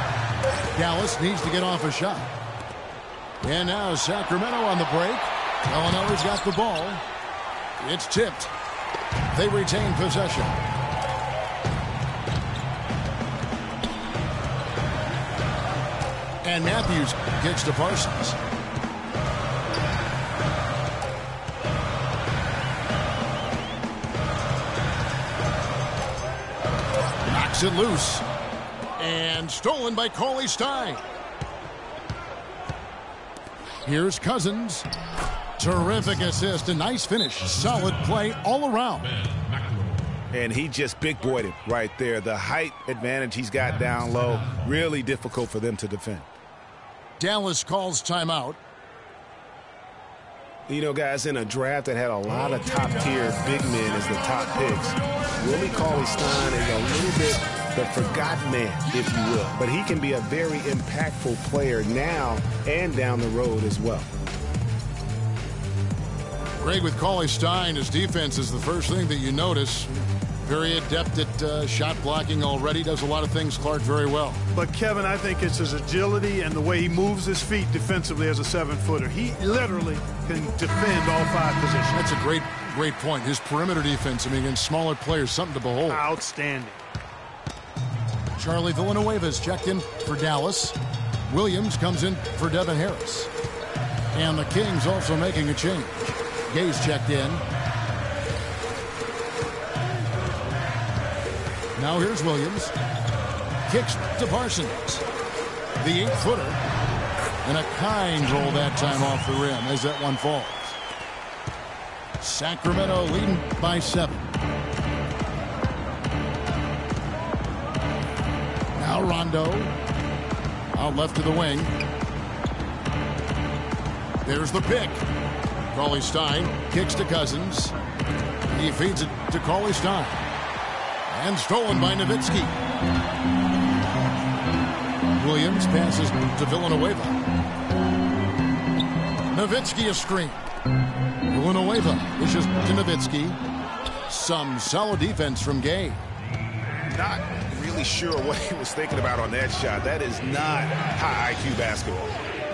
Dallas needs to get off a shot. And now Sacramento on the break. Bellinelli's got the ball. It's tipped. They retain possession. And Matthews kicks to Parsons. Knocks it loose. And stolen by Cauley-Stein. Here's Cousins. Terrific assist. A nice finish. Solid play all around. And he just big-boyed it right there. The height advantage he's got down low, really difficult for them to defend. Dallas calls timeout. You know, guys, in a draft that had a lot of top-tier big men as the top picks, Willie Cauley-Stein is a little bit the forgotten man, if you will. But he can be a very impactful player now and down the road as well. Greg, with Cauley-Stein, his defense is the first thing that you notice. Very adept at shot blocking already. Does a lot of things, Clark, very well. But, Kevin, I think it's his agility and the way he moves his feet defensively as a 7-footer. He literally can defend all 5 positions. That's a great point. His perimeter defense, I mean, against smaller players, something to behold. Outstanding. Charlie Villanueva's checked in for Dallas. Williams comes in for Devin Harris. And the Kings also making a change. Gay's checked in. Now here's Williams. Kicks to Parsons. The 8-footer. And a kind roll that time off the rim as that one falls. Sacramento leading by 7. Now Rondo. Out left to the wing. There's the pick. Cauley-Stein kicks to Cousins. He feeds it to Cauley-Stein. And stolen by Nowitzki. Williams passes to Villanueva. Nowitzki a screen. Villanueva pushes to Nowitzki. Some solid defense from Gay. Not really sure what he was thinking about on that shot. That is not high IQ basketball.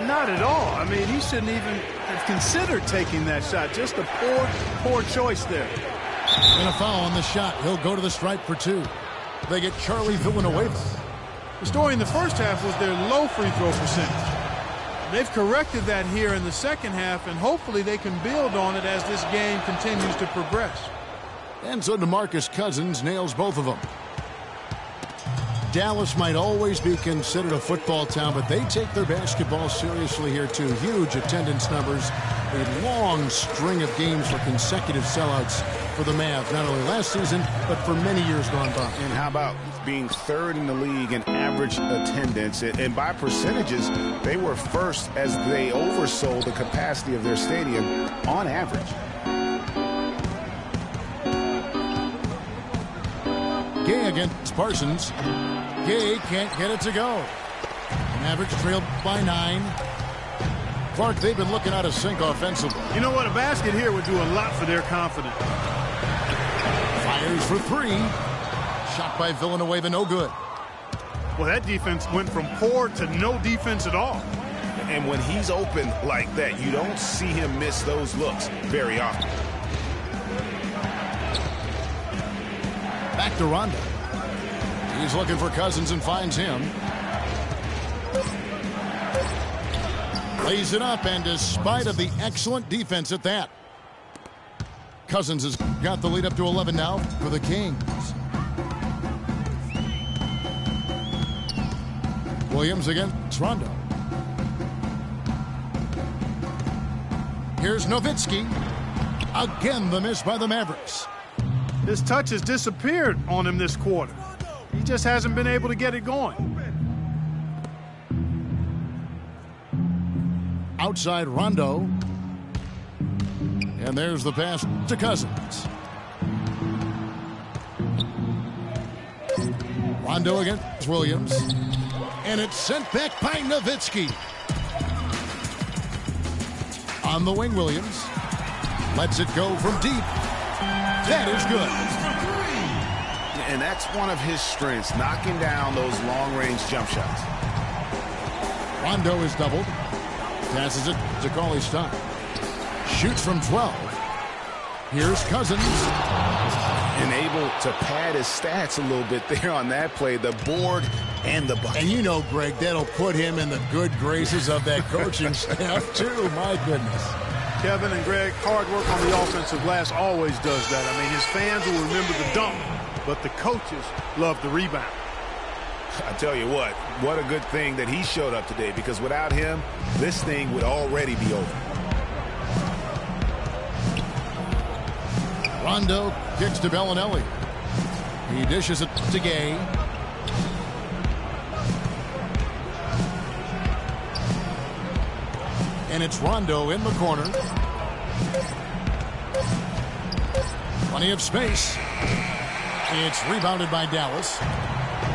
Not at all. I mean, he shouldn't even have considered taking that shot. Just a poor choice there. And a foul on the shot. He'll go to the stripe for 2. They get Charlie Villanueva. The story in the first half was their low free throw percentage. They've corrected that here in the second half, and hopefully they can build on it as this game continues to progress. And so DeMarcus Cousins nails both of them. Dallas might always be considered a football town, but they take their basketball seriously here too. Huge attendance numbers, a long string of games for consecutive sellouts for the Mavs, not only last season, but for many years gone by. And how about being third in the league in average attendance? And by percentages, they were first as they oversold the capacity of their stadium on average. Gay against Parsons. Gay can't get it to go. Mavericks trailed by 9. Clark, they've been looking out of sync offensively. You know what? A basket here would do a lot for their confidence. Fires for 3. Shot by Villanueva, no good. Well, that defense went from poor to no defense at all. And when he's open like that, you don't see him miss those looks very often. Back to Rondo. He's looking for Cousins and finds him. Lays it up, and despite of the excellent defense at that, Cousins has got the lead up to 11 now for the Kings. Williams against Rondo. Here's Nowitzki. Again, the miss by the Mavericks. His touch has disappeared on him this quarter. He just hasn't been able to get it going. Outside Rondo. And there's the pass to Cousins. Rondo against Williams. And it's sent back by Nowitzki. On the wing, Williams. Lets it go from deep. That is good. And that's one of his strengths, knocking down those long-range jump shots. Rondo is doubled. Passes it to Cauley-Stein. Shoots from 12. Here's Cousins. And able to pad his stats a little bit there on that play. The board and the bucket. And you know, Greg, that'll put him in the good graces of that coaching staff, too. My goodness. Kevin and Greg, hard work on the offensive glass always does that. I mean, his fans will remember the dunk, but the coaches love the rebound. I tell you what a good thing that he showed up today, because without him, this thing would already be over. Rondo kicks to Bellinelli. He dishes it to Gay. And it's Rondo in the corner. Plenty of space. It's rebounded by Dallas.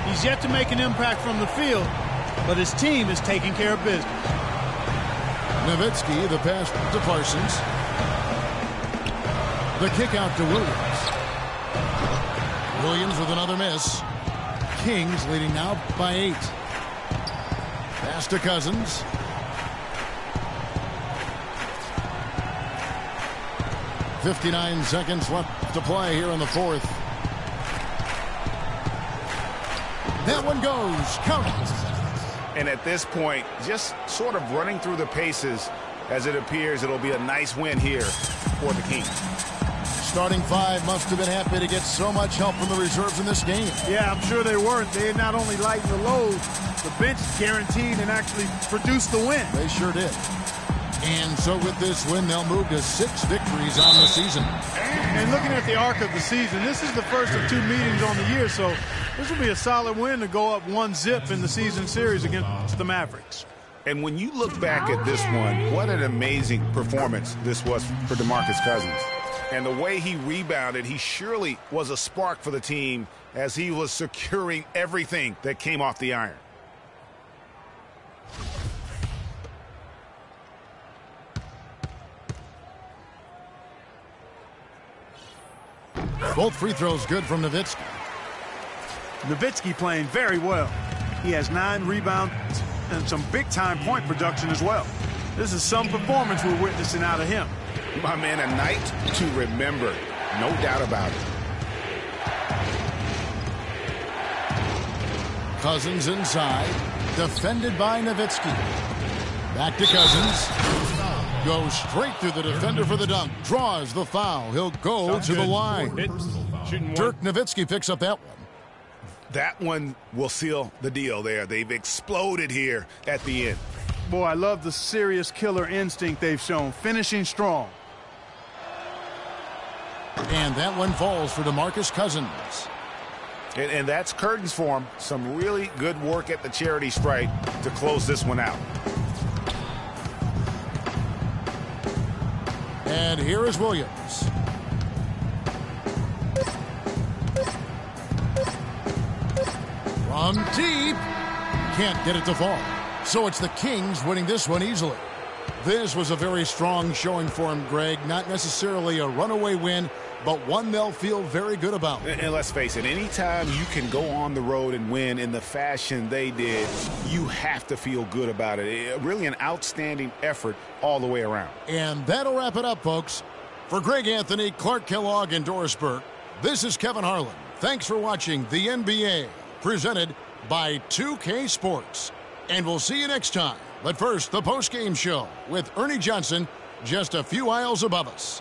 He's yet to make an impact from the field, but his team is taking care of business. Nowitzki, the pass to Parsons. The kick out to Williams. Williams with another miss. Kings leading now by 8. Pass to Cousins. .59 seconds left to play here in the fourth. That one goes. Count it. And at this point, just sort of running through the paces, as it appears it'll be a nice win here for the Kings. Starting 5 must have been happy to get so much help from the reserves in this game. Yeah, I'm sure they were. They not only lightened the load, the bench guaranteed and actually produced the win. They sure did. And so with this win, they'll move to 6 victories on the season. And looking at the arc of the season, this is the first of 2 meetings on the year, so this will be a solid win to go up 1-0 in the season series against the Mavericks. And when you look back at this one, what an amazing performance this was for DeMarcus Cousins. And the way he rebounded, he surely was a spark for the team as he was securing everything that came off the iron. Both free throws good from Nowitzki. Nowitzki playing very well. He has 9 rebounds and some big-time point production as well. This is some performance we're witnessing out of him. My man, a night to remember. No doubt about it. Cousins inside. Defended by Nowitzki. Back to Cousins. Goes straight through the defender for the dunk. Draws the foul. He'll go to the line. Dirk Nowitzki picks up that one. That one will seal the deal there. They've exploded here at the end. Boy, I love the serious killer instinct they've shown. Finishing strong. And that one falls for DeMarcus Cousins. And that's curtains for him. Some really good work at the charity stripe to close this one out. And here is Williams. From deep. Can't get it to fall. So it's the Kings winning this one easily. This was a very strong showing for him, Greg. Not necessarily a runaway win, but one they'll feel very good about. And let's face it, anytime you can go on the road and win in the fashion they did, you have to feel good about it. Really an outstanding effort all the way around. And that'll wrap it up, folks. For Greg Anthony, Clark Kellogg, and Doris Burke, this is Kevin Harlan. Thanks for watching the NBA, presented by 2K Sports. And we'll see you next time. But first, the postgame show with Ernie Johnson just a few aisles above us.